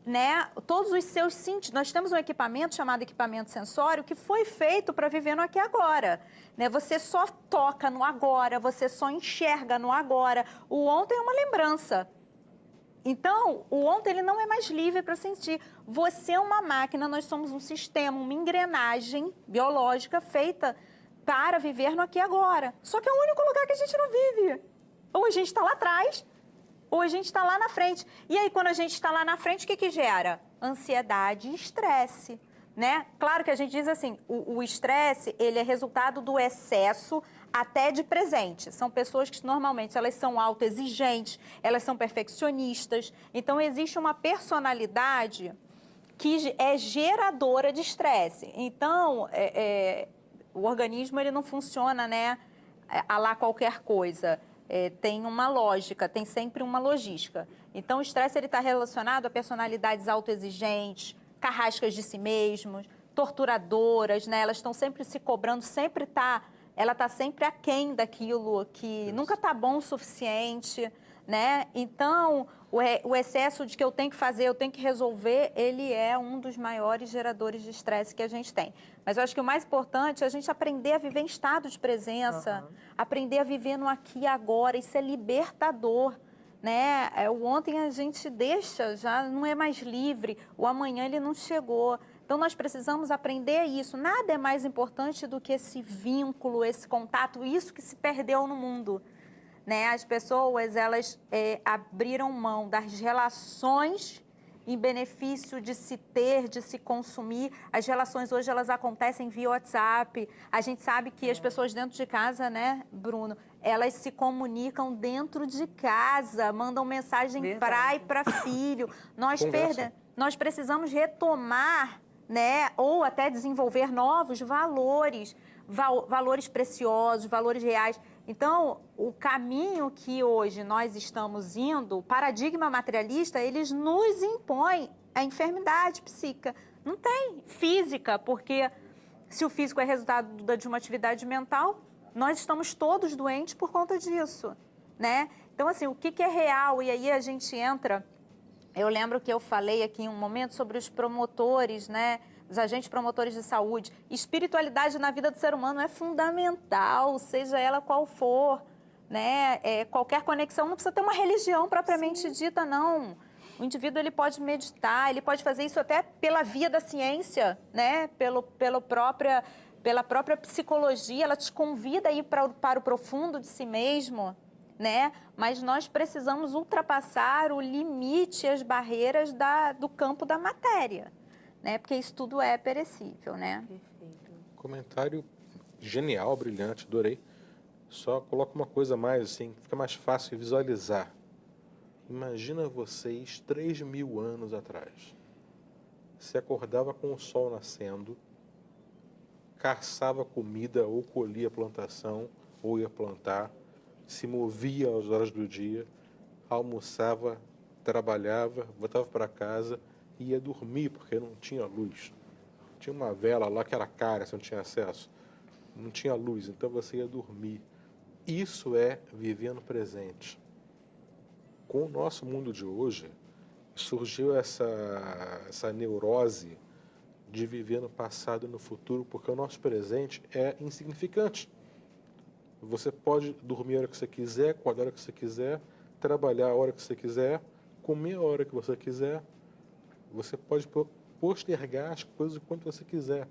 Né? Todos os seus sentidos. Nós temos um equipamento chamado equipamento sensório que foi feito para viver no aqui e agora. Né? Você só toca no agora, você só enxerga no agora. O ontem é uma lembrança. Então, o ontem ele não é mais livre para sentir. Você é uma máquina, nós somos um sistema, uma engrenagem biológica feita para viver no aqui e agora. Só que é o único lugar que a gente não vive. Ou a gente está lá atrás, ou a gente está lá na frente. E aí, quando a gente está lá na frente, o que gera? Ansiedade e estresse. Né? Claro que a gente diz assim, o estresse, ele é resultado do excesso até de presente. São pessoas que normalmente elas são autoexigentes, elas são perfeccionistas. Então, existe uma personalidade que é geradora de estresse. Então, o organismo ele não funciona, né, a lá qualquer coisa. Tem uma lógica, tem sempre uma logística. Então, o estresse está relacionado a personalidades autoexigentes, carrascas de si mesmos, torturadoras, né? Elas estão sempre se cobrando, ela está sempre aquém daquilo que nunca está bom o suficiente, né? Então, o excesso de que eu tenho que fazer, eu tenho que resolver, ele é um dos maiores geradores de estresse que a gente tem. Mas eu acho que o mais importante é a gente aprender a viver em estado de presença, aprender a viver no aqui e agora, isso é libertador. Né? O ontem a gente deixa, já não é mais livre, o amanhã ele não chegou. Então, nós precisamos aprender isso. Nada é mais importante do que esse vínculo, esse contato, isso que se perdeu no mundo. Né? As pessoas, elas abriram mão das relações em benefício de se ter, de se consumir. As relações hoje, elas acontecem via WhatsApp. A gente sabe que as pessoas dentro de casa, né, Bruno, elas se comunicam dentro de casa, mandam mensagem pai para filho. Nós precisamos retomar, né, ou até desenvolver novos valores, valores preciosos, valores reais. Então, o caminho que hoje nós estamos indo, o paradigma materialista, eles nos impõem a enfermidade psíquica. Não tem física, porque se o físico é resultado de uma atividade mental, nós estamos todos doentes por conta disso, né? Então, assim, o que é real? E aí a gente entra... Eu lembro que eu falei aqui em um momento sobre os promotores, né? Os agentes promotores de saúde. Espiritualidade na vida do ser humano é fundamental, seja ela qual for, né? Qualquer conexão, não precisa ter uma religião propriamente dita, não. O indivíduo ele pode meditar, ele pode fazer isso até pela via da ciência, né? Pela própria psicologia, ela te convida a ir para o profundo de si mesmo, né? Mas nós precisamos ultrapassar o limite, as barreiras do campo da matéria, né? Porque isso tudo é perecível, né? Perfeito. Comentário genial, brilhante, adorei. Só coloca uma coisa mais assim, fica mais fácil visualizar. Imagina vocês 3.000 anos atrás. Você acordava com o sol nascendo, caçava comida ou colhia a plantação ou ia plantar, se movia às horas do dia, almoçava, trabalhava, voltava para casa e ia dormir porque não tinha luz. Tinha uma vela lá que era cara, você não tinha acesso. Não tinha luz, então você ia dormir. Isso é viver no presente. Com o nosso mundo de hoje, surgiu essa neurose de viver no passado e no futuro, porque o nosso presente é insignificante. Você pode dormir a hora que você quiser, acordar a hora que você quiser, trabalhar a hora que você quiser, comer a hora que você quiser. Você pode postergar as coisas o quanto você quiser.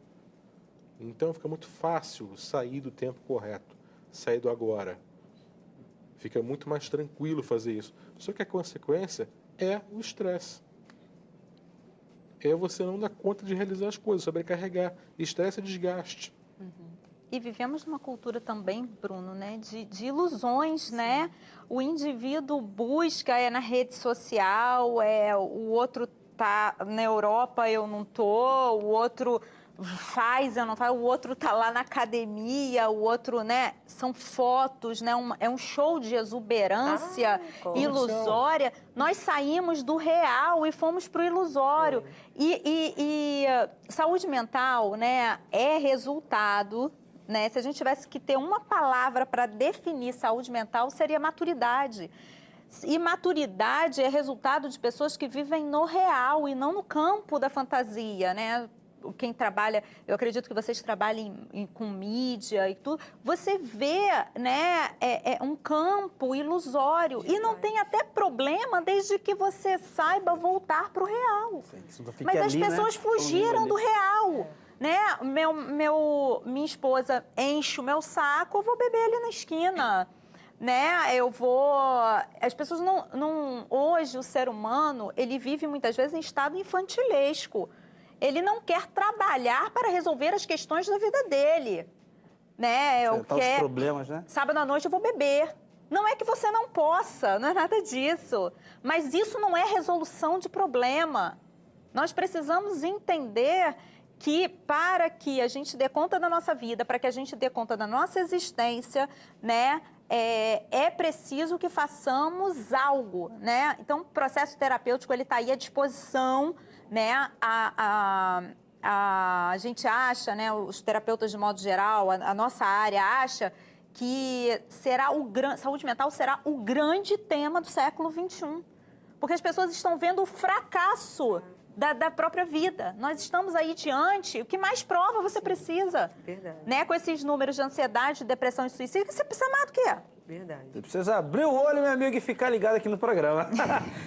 Então fica muito fácil sair do tempo correto, sair do agora. Fica muito mais tranquilo fazer isso. Só que a consequência é o estresse. É você não dar conta de realizar as coisas, sobrecarregar. Estresse é desgaste. E vivemos numa cultura também, Bruno, né, de ilusões, né? O indivíduo busca na rede social, o outro tá na Europa, eu não tô, o outro faz, eu não faço, o outro tá lá na academia, o outro, né? São fotos, né? É um show de exuberância ilusória. Nós saímos do real e fomos para o ilusório. E saúde mental, né? É resultado, né? Se a gente tivesse que ter uma palavra para definir saúde mental, seria maturidade. E maturidade é resultado de pessoas que vivem no real e não no campo da fantasia, né? Quem trabalha, eu acredito que vocês trabalhem com mídia e tudo, você vê, né, um campo ilusório e não tem até problema desde que você saiba voltar para o real. Mas as pessoas fugiram do real. Né? Minha esposa enche o meu saco, eu vou beber ali na esquina. Né? As pessoas não. Hoje, o ser humano, ele vive muitas vezes em estado infantilesco. Ele não quer trabalhar para resolver as questões da vida dele. Né? Os problemas, né? Sábado à noite eu vou beber. Não é que você não possa, não é nada disso. Mas isso não é resolução de problema. Nós precisamos entender que para que a gente dê conta da nossa vida, para que a gente dê conta da nossa existência, né, é preciso que façamos algo, né? Então, o processo terapêutico, ele está aí à disposição, né? A gente acha, né, os terapeutas de modo geral, a nossa área acha que saúde mental será o grande tema do século XXI. Porque as pessoas estão vendo o fracasso da própria vida. Nós estamos aí diante, o que mais prova você precisa. Verdade. Né? Com esses números de ansiedade, depressão e suicídio, você precisa mais do que é. Verdade. Você precisa abrir o olho, meu amigo, e ficar ligado aqui no programa.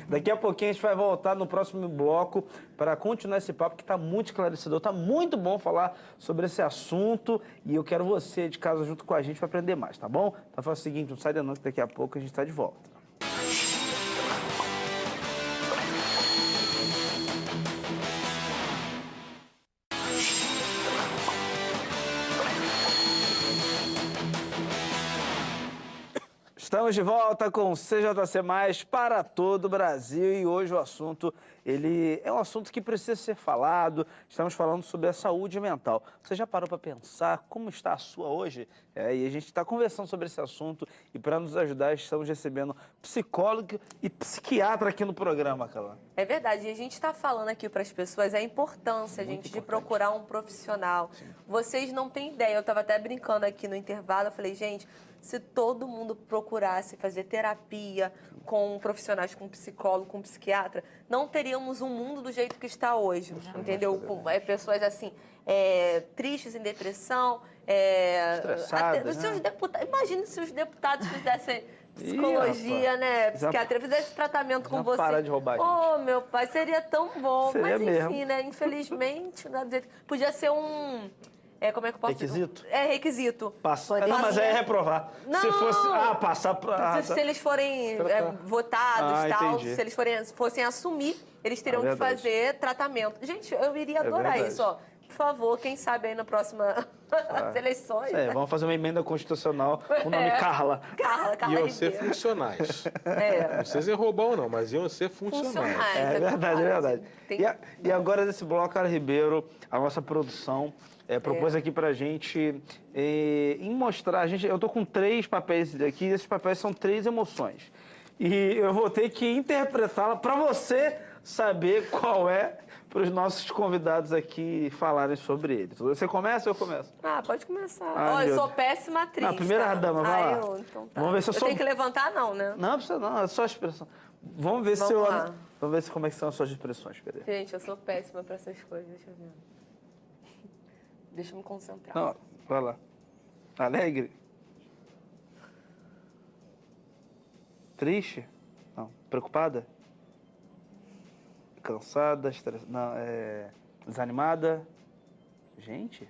Daqui a pouquinho a gente vai voltar no próximo bloco para continuar esse papo que está muito esclarecedor. Está muito bom falar sobre esse assunto e eu quero você de casa junto com a gente para aprender mais, tá bom? Então faz o seguinte, não sai de não que daqui a pouco a gente está de volta. Estamos de volta com o CJC+, para todo o Brasil e hoje o assunto, ele é um assunto que precisa ser falado, estamos falando sobre a saúde mental. Você já parou para pensar como está a sua hoje? E a gente está conversando sobre esse assunto e para nos ajudar estamos recebendo psicólogo e psiquiatra aqui no programa, Carla. É verdade, e a gente está falando aqui para as pessoas a importância, de procurar um profissional. Sim. Vocês não têm ideia, eu estava até brincando aqui no intervalo, eu falei, gente, se todo mundo procurasse fazer terapia com profissionais, com psicólogo, com psiquiatra, não teríamos um mundo do jeito que está hoje, entendeu? Com pessoas assim, tristes, em depressão, estressadas, né? Imagine se os deputados fizessem psicologia, né? Psiquiatria, fizesse tratamento com você. Parar de roubar, gente. Oh, meu pai, seria tão bom. Seria mas enfim, mesmo. né? Infelizmente, podia ser um... como é que eu posso requisito? É requisito. Não, mas é reprovar. Não. Se fosse... passar para... Se eles forem votados, tal, entendi. se eles fossem assumir, eles teriam que fazer tratamento. Gente, eu iria adorar isso, ó. Por favor, quem sabe aí na próxima eleições. Vamos fazer uma emenda constitucional com o nome Carla. Carla Iam ser funcionais. Não sei se é roubar ou não, mas iam ser funcionais. É verdade. E agora, nesse bloco, Carla Ribeiro, a nossa produção... propôs aqui pra gente mostrar. Eu tô com 3 papéis aqui, esses papéis são 3 emoções. E eu vou ter que interpretá-la para você saber qual é, para os nossos convidados aqui falarem sobre ele. Você começa ou eu começo? Pode começar. Eu sou péssima atriz. Não, primeira dama, vai lá. Então tá. Vamos ver se eu tenho que levantar, não, né? Não, precisa não, é só a expressão. Vamos ver como é que são as suas expressões, Pedro. Gente, eu sou péssima para essas coisas, deixa eu ver. Deixa eu me concentrar. Não, vai lá. Alegre? Triste? Não. Preocupada? Cansada? Não, desanimada? Gente?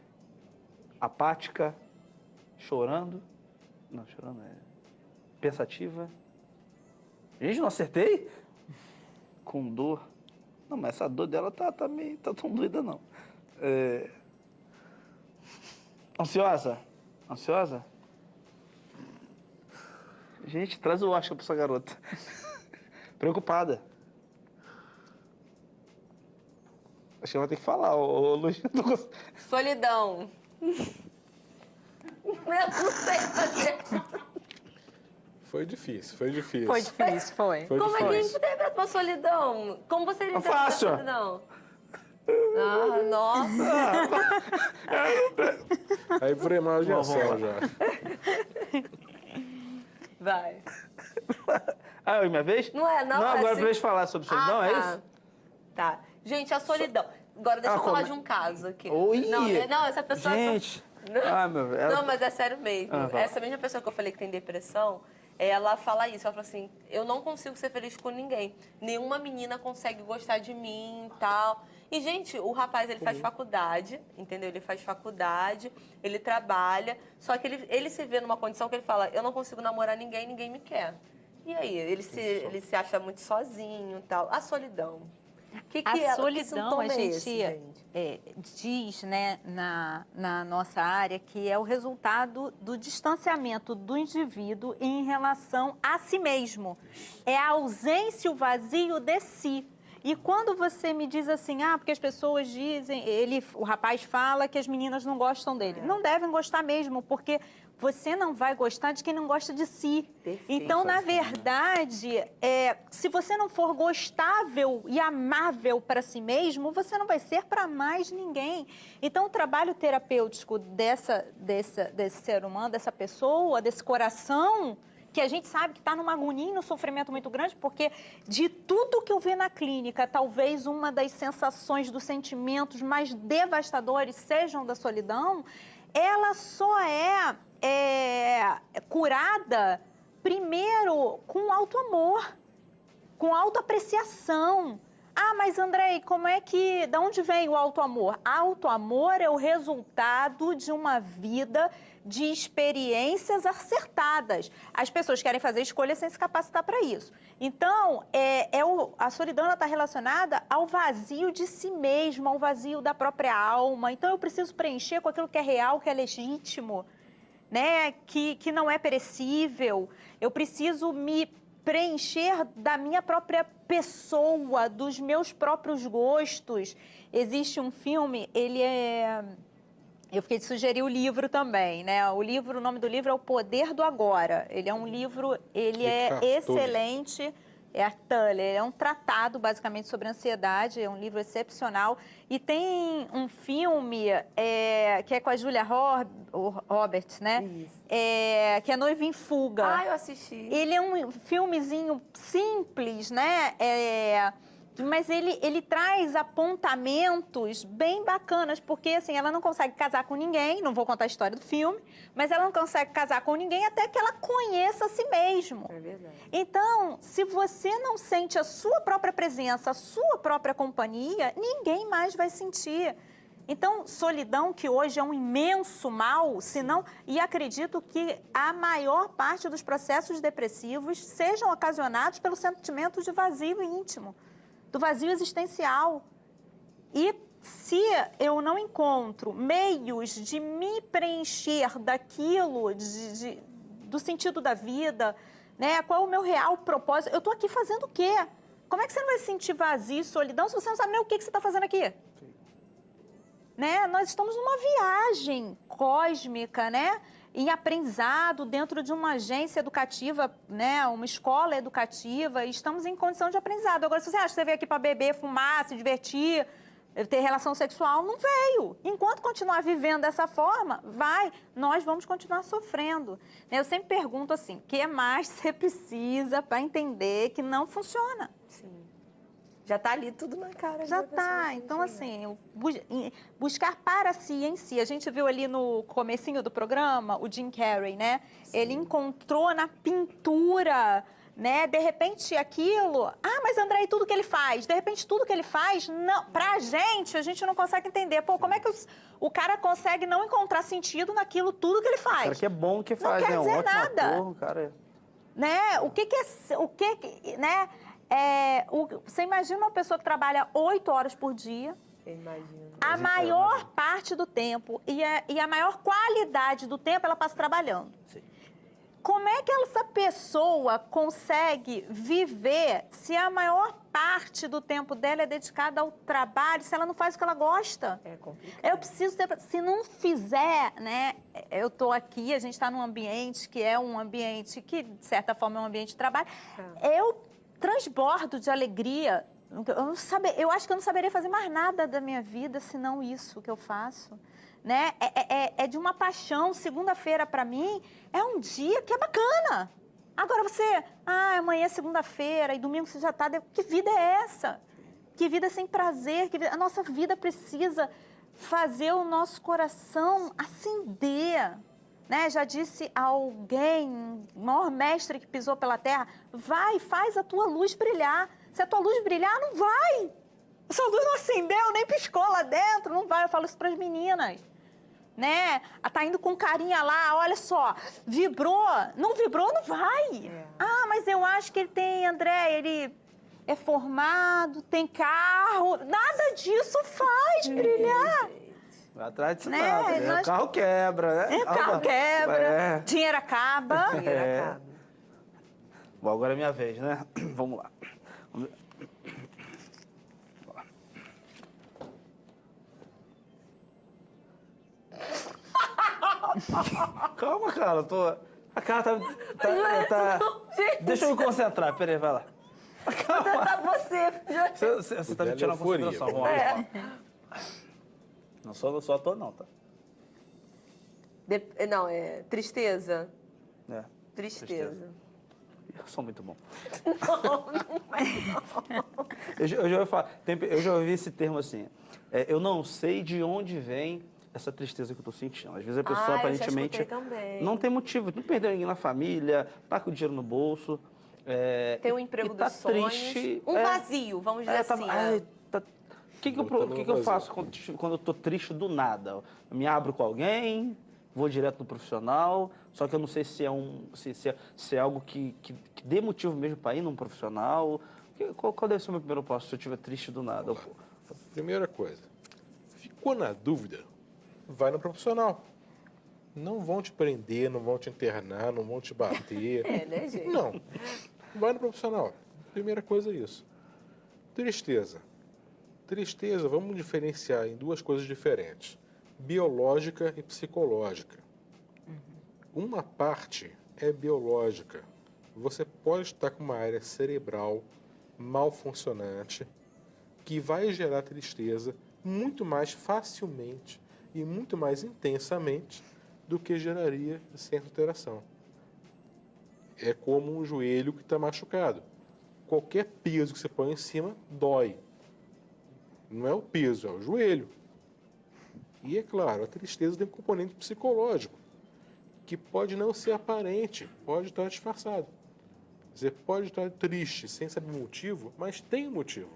Apática? Chorando? Não, chorando pensativa? Gente, não acertei? Com dor? Não, mas essa dor dela tá tão doida, não. Ansiosa? Ansiosa? Gente, traz o Oscar pra essa garota. Preocupada. Acho que ela vai ter que falar, ô Luiz. Solidão. Eu não sei fazer. Foi difícil, foi difícil. Foi difícil, foi. Como é que a difícil. gente interpreta uma solidão? Como você interpreta a fácil. solidão? Ah, nossa. Aí por imaginação já. Vai. Ah, é minha vez? Não é, não. Não, é agora assim. pra gente falar sobre solidão, é isso? Tá. Gente, a solidão. Agora deixa eu como falar é? de um caso aqui. Oi! Não, essa pessoa... Gente! Não, ela- não, mas é sério mesmo. vai. Essa mesma pessoa que eu falei que tem depressão, ela fala isso. Ela fala assim, eu não consigo ser feliz com ninguém. Nenhuma menina consegue gostar de mim e tal. E, gente, o rapaz, ele faz faculdade, entendeu? Ele faz faculdade, ele trabalha, só que ele se vê numa condição que ele fala, eu não consigo namorar ninguém, ninguém me quer. E aí, ele se acha muito sozinho e tal. A solidão. Que Solidão, a é gente, esse, gente? diz, né, na nossa área que é o resultado do distanciamento do indivíduo em relação a si mesmo. É a ausência, o vazio de si. E quando você me diz assim, porque as pessoas dizem, o rapaz fala que as meninas não gostam dele. Não devem gostar mesmo, porque você não vai gostar de quem não gosta de si. Perfeito. Então, na verdade, se você não for gostável e amável para si mesmo, você não vai ser para mais ninguém. Então, o trabalho terapêutico desse ser humano, dessa pessoa, desse coração, que a gente sabe que está numa agonia e num sofrimento muito grande, porque de tudo que eu vi na clínica, talvez uma das sensações, dos sentimentos mais devastadores sejam da solidão, ela só é curada, primeiro, com auto-amor, com autoapreciação. Mas Andrei, da onde vem o auto-amor? Auto-amor é o resultado de uma vida de experiências acertadas. As pessoas querem fazer escolhas sem se capacitar para isso. Então, a solidão está relacionada ao vazio de si mesmo, ao vazio da própria alma. Então, eu preciso preencher com aquilo que é real, que é legítimo, né? Que não é perecível. Eu preciso me preencher da minha própria pessoa, dos meus próprios gostos. Existe um filme, eu fiquei de sugerir o livro também, né? O nome do livro é O Poder do Agora. Ele é um livro, excelente. É um tratado, basicamente, sobre ansiedade. É um livro excepcional. E tem um filme que é com a Julia Roberts, né? Isso. Que é Noiva em Fuga. Eu assisti. Ele é um filmezinho simples, né? Mas ele traz apontamentos bem bacanas, porque assim, ela não consegue casar com ninguém, não vou contar a história do filme, mas ela não consegue casar com ninguém até que ela conheça a si mesmo. É verdade. Então, se você não sente a sua própria presença, a sua própria companhia, ninguém mais vai sentir. Então, solidão, que hoje é um imenso mal, e acredito que a maior parte dos processos depressivos sejam ocasionados pelo sentimento de vazio íntimo, do vazio existencial. E se eu não encontro meios de me preencher daquilo, do sentido da vida, né? Qual é o meu real propósito? Eu estou aqui fazendo o quê? Como é que você não vai sentir vazio e solidão se você não sabe nem o que você está fazendo aqui? Né? Nós estamos numa viagem cósmica, né? Em aprendizado dentro de uma agência educativa, né? Uma escola educativa, e estamos em condição de aprendizado. Agora, se você acha que você veio aqui para beber, fumar, se divertir, ter relação sexual, não veio. Enquanto continuar vivendo dessa forma, nós vamos continuar sofrendo. Eu sempre pergunto assim, o que mais você precisa para entender que não funciona? Sim. Já tá ali tudo na cara. Já da pessoa, tá. Então, assim, buscar para si em si. A gente viu ali no comecinho do programa o Jim Carrey, né? Sim. Ele encontrou na pintura, né? De repente aquilo... Ah, mas André, e tudo que ele faz? De repente tudo que ele faz, não, pra gente, a gente não consegue entender. Pô, como é que o cara consegue não encontrar sentido naquilo tudo que ele faz? O cara que é bom o que faz, quer né? Um dizer ótimo nada. ator, o cara... Né? Né? Você imagina uma pessoa que trabalha 8 horas por dia, Eu imagino. a maior parte do tempo e a maior qualidade do tempo ela passa trabalhando. Sim. Como é que essa pessoa consegue viver se a maior parte do tempo dela é dedicada ao trabalho, se ela não faz o que ela gosta? É complicado. Eu preciso ter, se não fizer, né? Eu estou aqui, a gente está num ambiente que é um ambiente que, de certa forma, é um ambiente de trabalho. Eu transbordo de alegria. Eu acho que eu não saberia fazer mais nada da minha vida senão isso que eu faço. Né? É de uma paixão. Segunda-feira, para mim, é um dia que é bacana. Agora você, amanhã é segunda-feira e domingo você já está... Que vida é essa? Que vida sem prazer? A nossa vida precisa fazer o nosso coração acender. Né? Já disse alguém, o maior mestre que pisou pela terra, vai, faz a tua luz brilhar. Se a tua luz brilhar, não vai. A sua luz não acendeu, nem piscou lá dentro, não vai. Eu falo isso para as meninas. Né? Tá indo com carinha lá, olha só, vibrou, não vai. Mas eu acho que ele tem, André, ele é formado, tem carro, nada disso faz brilhar. Vai atrás disso Né? nada, né? O carro quebra, né? Carro quebra, dinheiro acaba. Bom, agora é minha vez, né? Vamos lá. Calma, cara, eu tô... A cara tá... Deixa eu me concentrar, peraí, vai lá. Calma. Você tá me tirando a concentração. Vamos lá. Não sou ator, não, tá? Não, é tristeza. É. Tristeza. Eu sou muito bom. Não é não. Eu já ouvi esse termo assim. Eu não sei de onde vem essa tristeza que eu tô sentindo. Às vezes a pessoa aparentemente não tem motivo, não perdeu ninguém na família, tá com o dinheiro no bolso. Tem um emprego tá dos sonhos. Triste, um vazio, vamos dizer assim. O que eu faço quando eu tô triste do nada? Eu me abro com alguém, vou direto no profissional, só que eu não sei se é algo que dê motivo mesmo para ir num profissional. Qual deve ser o meu primeiro passo se eu estiver triste do nada? Primeira coisa, ficou na dúvida, vai no profissional. Não vão te prender, não vão te internar, não vão te bater. Né, gente? Não. Vai no profissional. Primeira coisa é isso. Tristeza. Tristeza, vamos diferenciar em duas coisas diferentes. Biológica e psicológica. Uma parte é biológica. Você pode estar com uma área cerebral mal funcionante que vai gerar tristeza muito mais facilmente e muito mais intensamente do que geraria sem essa alteração. É como um joelho que está machucado. Qualquer peso que você põe em cima dói. Não é o peso, é o joelho. E é claro, a tristeza tem um componente psicológico, que pode não ser aparente, pode estar disfarçado. Você pode estar triste sem saber o motivo, mas tem um motivo.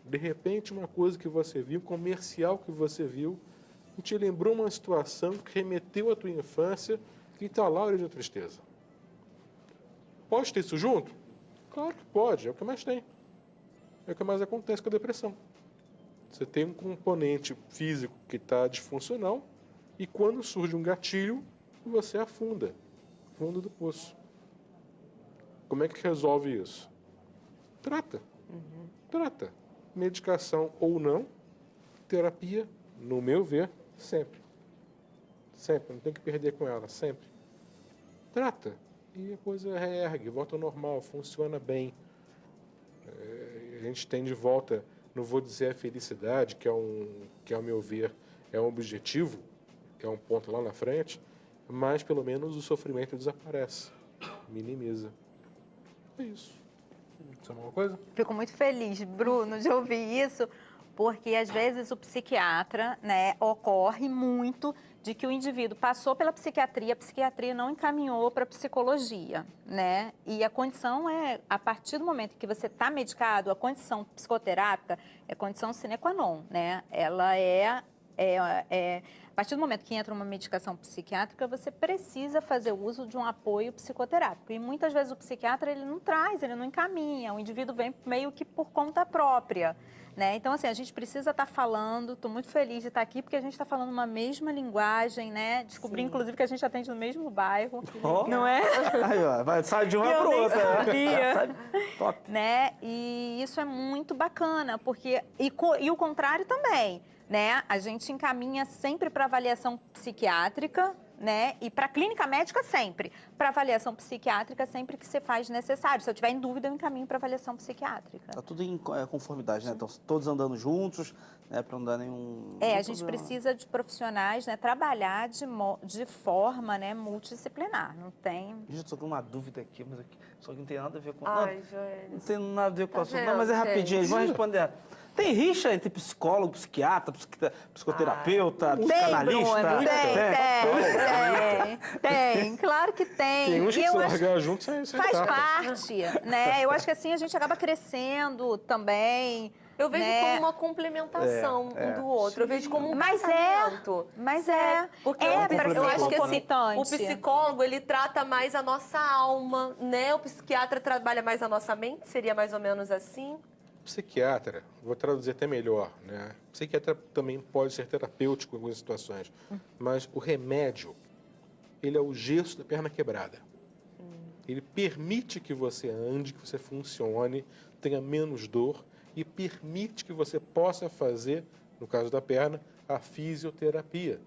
De repente, uma coisa que você viu, um comercial que você viu, e te lembrou uma situação que remeteu à tua infância, que está lá a origem da tristeza. Pode ter isso junto? Claro que pode, é o que mais tem. É o que mais acontece com a depressão. Você tem um componente físico que está disfuncional e quando surge um gatilho, você afunda. Fundo do poço. Como é que resolve isso? Trata. Trata. Medicação ou não, terapia, no meu ver, sempre. Sempre. Não tem que perder com ela, sempre. Trata. E a coisa reergue, volta ao normal, funciona bem. A gente tem de volta, não vou dizer a felicidade, que ao meu ver é um objetivo, é um ponto lá na frente, mas pelo menos o sofrimento desaparece, minimiza. É isso. Sabe alguma coisa? Fico muito feliz, Bruno, de ouvir isso, porque às vezes o psiquiatra, né, ocorre muito de que o indivíduo passou pela psiquiatria, a psiquiatria não encaminhou para a psicologia, né? E a condição é, a partir do momento que você está medicado, a condição psicoterápica é condição sine qua non, né? Ela a partir do momento que entra uma medicação psiquiátrica, você precisa fazer uso de um apoio psicoterápico. E muitas vezes o psiquiatra ele não traz, ele não encaminha, o indivíduo vem meio que por conta própria. Né? Então, assim, a gente precisa estar falando, estou muito feliz de estar aqui, porque a gente está falando uma mesma linguagem, né? Descobri, inclusive, que a gente atende no mesmo bairro, não é? Aí, ó, sai de uma para outra. Sabia. Top. Né? E isso é muito bacana, porque... E o contrário também, né? A gente encaminha sempre para avaliação psiquiátrica, né? E para clínica médica sempre. Para avaliação psiquiátrica sempre que se faz necessário. Se eu tiver em dúvida, eu encaminho para avaliação psiquiátrica. Tá tudo em conformidade, né? Estão todos andando juntos, né? Para não dar nenhum... A gente precisa de profissionais, né? Trabalhar de forma, né? Multidisciplinar. Não tem... Gente, eu tô com uma dúvida aqui, mas só que não tem nada a ver com... Ai, Joelhos. Não tem nada a ver com o assunto. Não, vendo, mas é rapidinho, eles vão gente? responder. Tem rixa entre psicólogo, psiquiatra, psicoterapeuta, Tem, psicanalista? Bruno, tem. Claro que tem. Tem uns que E eu se acho largar junto, sem faz tapa. parte, né? Eu acho que assim a gente acaba crescendo também. Eu vejo né? como uma complementação um do outro. Eu vejo como um Mas casamento. Porque é eu pra ser acho que assim, concomitante. o psicólogo, ele trata mais a nossa alma, né? O psiquiatra trabalha mais a nossa mente, seria mais ou menos assim. Psiquiatra, vou traduzir até melhor, né? Psiquiatra também pode ser terapêutico em algumas situações, mas o remédio, ele é o gesso da perna quebrada. Ele permite que você ande, que você funcione, tenha menos dor e permite que você possa fazer, no caso da perna, a fisioterapia.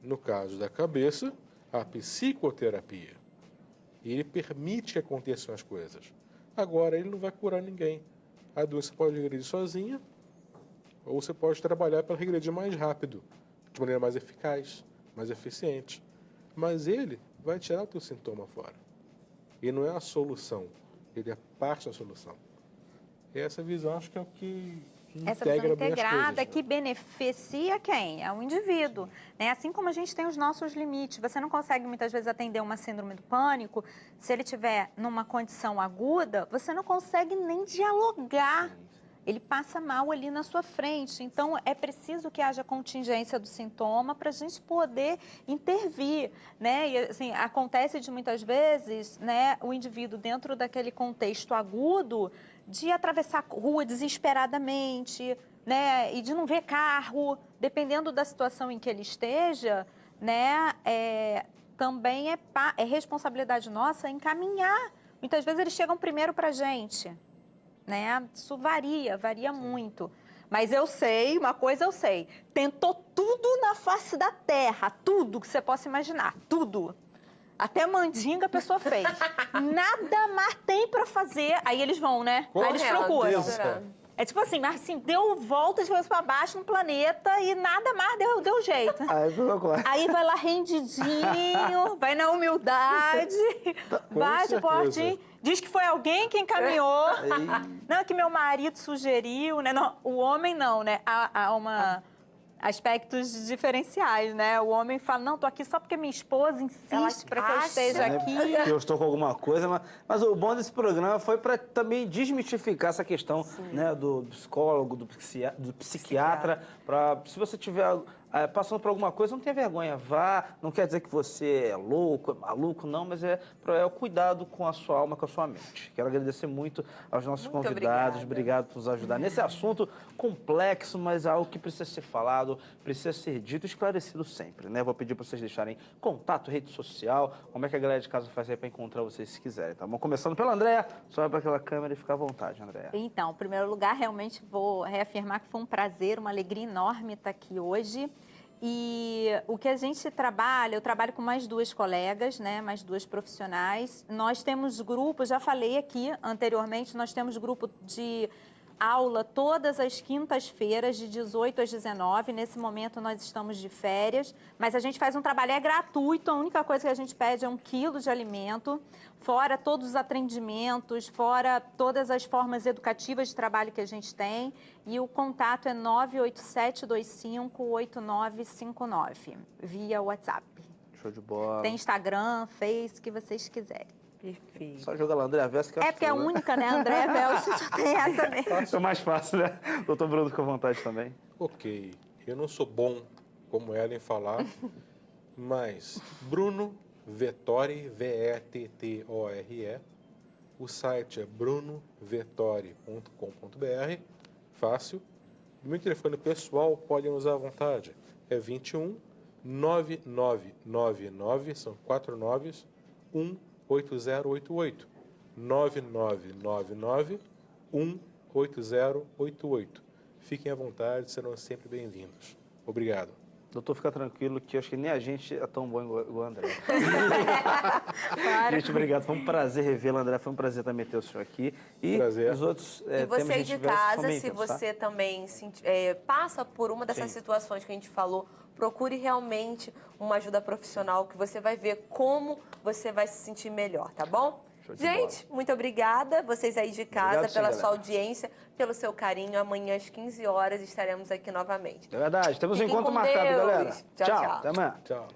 No caso da cabeça, a psicoterapia. E ele permite que aconteçam as coisas. Agora, ele não vai curar ninguém. A doença pode regredir sozinha, ou você pode trabalhar para regredir mais rápido, de maneira mais eficaz, mais eficiente. Mas ele vai tirar o teu sintoma fora. E não é a solução, ele é parte da solução. E essa visão acho que é o que Essa visão integra bem as integrada coisas, né? que beneficia quem? É o indivíduo. Né? Assim como a gente tem os nossos limites. Você não consegue muitas vezes atender uma síndrome do pânico. Se ele estiver numa condição aguda, você não consegue nem dialogar. Ele passa mal ali na sua frente. Então, é preciso que haja contingência do sintoma para a gente poder intervir, né? E, assim, acontece de muitas vezes, né, o indivíduo dentro daquele contexto agudo de atravessar a rua desesperadamente, né? E de não ver carro, dependendo da situação em que ele esteja, né? Também é responsabilidade nossa encaminhar. Muitas vezes eles chegam primeiro para a gente. Né? Isso varia muito. Mas eu sei, uma coisa eu sei, tentou tudo na face da terra, tudo que você possa imaginar, tudo. Até mandinga a pessoa fez. Nada mais tem para fazer, aí eles vão, né? Aí eles procuram. É tipo assim, mas assim, deu volta de cabeça para baixo no planeta e nada mais deu jeito. Aí vai lá rendidinho, vai na humildade, bate a portinha, diz que foi alguém que encaminhou. Não, que meu marido sugeriu, né? Não, o homem não, né? Há aspectos diferenciais, né? O homem fala, não, tô aqui só porque minha esposa insiste para que eu esteja aqui. Eu estou com alguma coisa, mas o bom desse programa foi para também desmistificar essa questão, né, do psicólogo, do psiquiatra, para se você tiver passando por alguma coisa, não tenha vergonha, vá, não quer dizer que você é louco, é maluco, não, mas é o cuidado com a sua alma, com a sua mente. Quero agradecer muito aos nossos convidados, obrigado por nos ajudar nesse assunto complexo, mas algo que precisa ser falado, precisa ser dito e esclarecido sempre, né? Vou pedir para vocês deixarem contato, rede social, como é que a galera de casa faz aí para encontrar vocês se quiserem, tá bom? Começando pela Andréa, só vai para aquela câmera e fica à vontade, Andréa. Então, em primeiro lugar, realmente vou reafirmar que foi um prazer, uma alegria enorme estar aqui hoje. E o que a gente trabalha, eu trabalho com mais duas colegas, né, mais duas profissionais. Nós temos grupos, já falei aqui anteriormente, nós temos grupo de aula todas as quintas-feiras, de 18 às 19. Nesse momento, nós estamos de férias, mas a gente faz um trabalho, é gratuito, a única coisa que a gente pede é 1 quilo de alimento, fora todos os atendimentos, fora todas as formas educativas de trabalho que a gente tem, e o contato é 987258959, via WhatsApp. Show de bola. Tem Instagram, Face, que vocês quiserem. Perfeito. Só joga lá, André Velso, que eu É acho porque é a que, né? única, né? André Velso só tem essa mesmo. É mais fácil, né? Doutor Bruno, fica à vontade também. Ok, eu não sou bom como ela em falar, mas Bruno Vettori, V-E-T-T-O-R-E, o site é brunovettori.com.br, fácil. O meu telefone pessoal podem usar à vontade, é 21 9999, são 4 noves, 18088. 9999 18088. Fiquem à vontade, serão sempre bem-vindos. Obrigado. Doutor, fica tranquilo que eu acho que nem a gente é tão bom igual o André. Claro. Gente, obrigado. Foi um prazer revê-lo, André. Foi um prazer também ter o senhor aqui. E Prazer. os outros E temas você aí que a de gente tiver, são casa, bem se intensos, tá? você também passa por uma dessas Sim. situações que a gente falou, procure realmente uma ajuda profissional, que você vai ver como você vai se sentir melhor, tá bom? Show de Gente, muito obrigada. Vocês aí de casa, Obrigado, sim, pela galera. sua audiência, pelo seu carinho. Amanhã às 15 horas estaremos aqui novamente. É verdade. Temos um Fiquem encontro com marcado, Deus. galera. Tchau, tchau. Até amanhã. Tchau.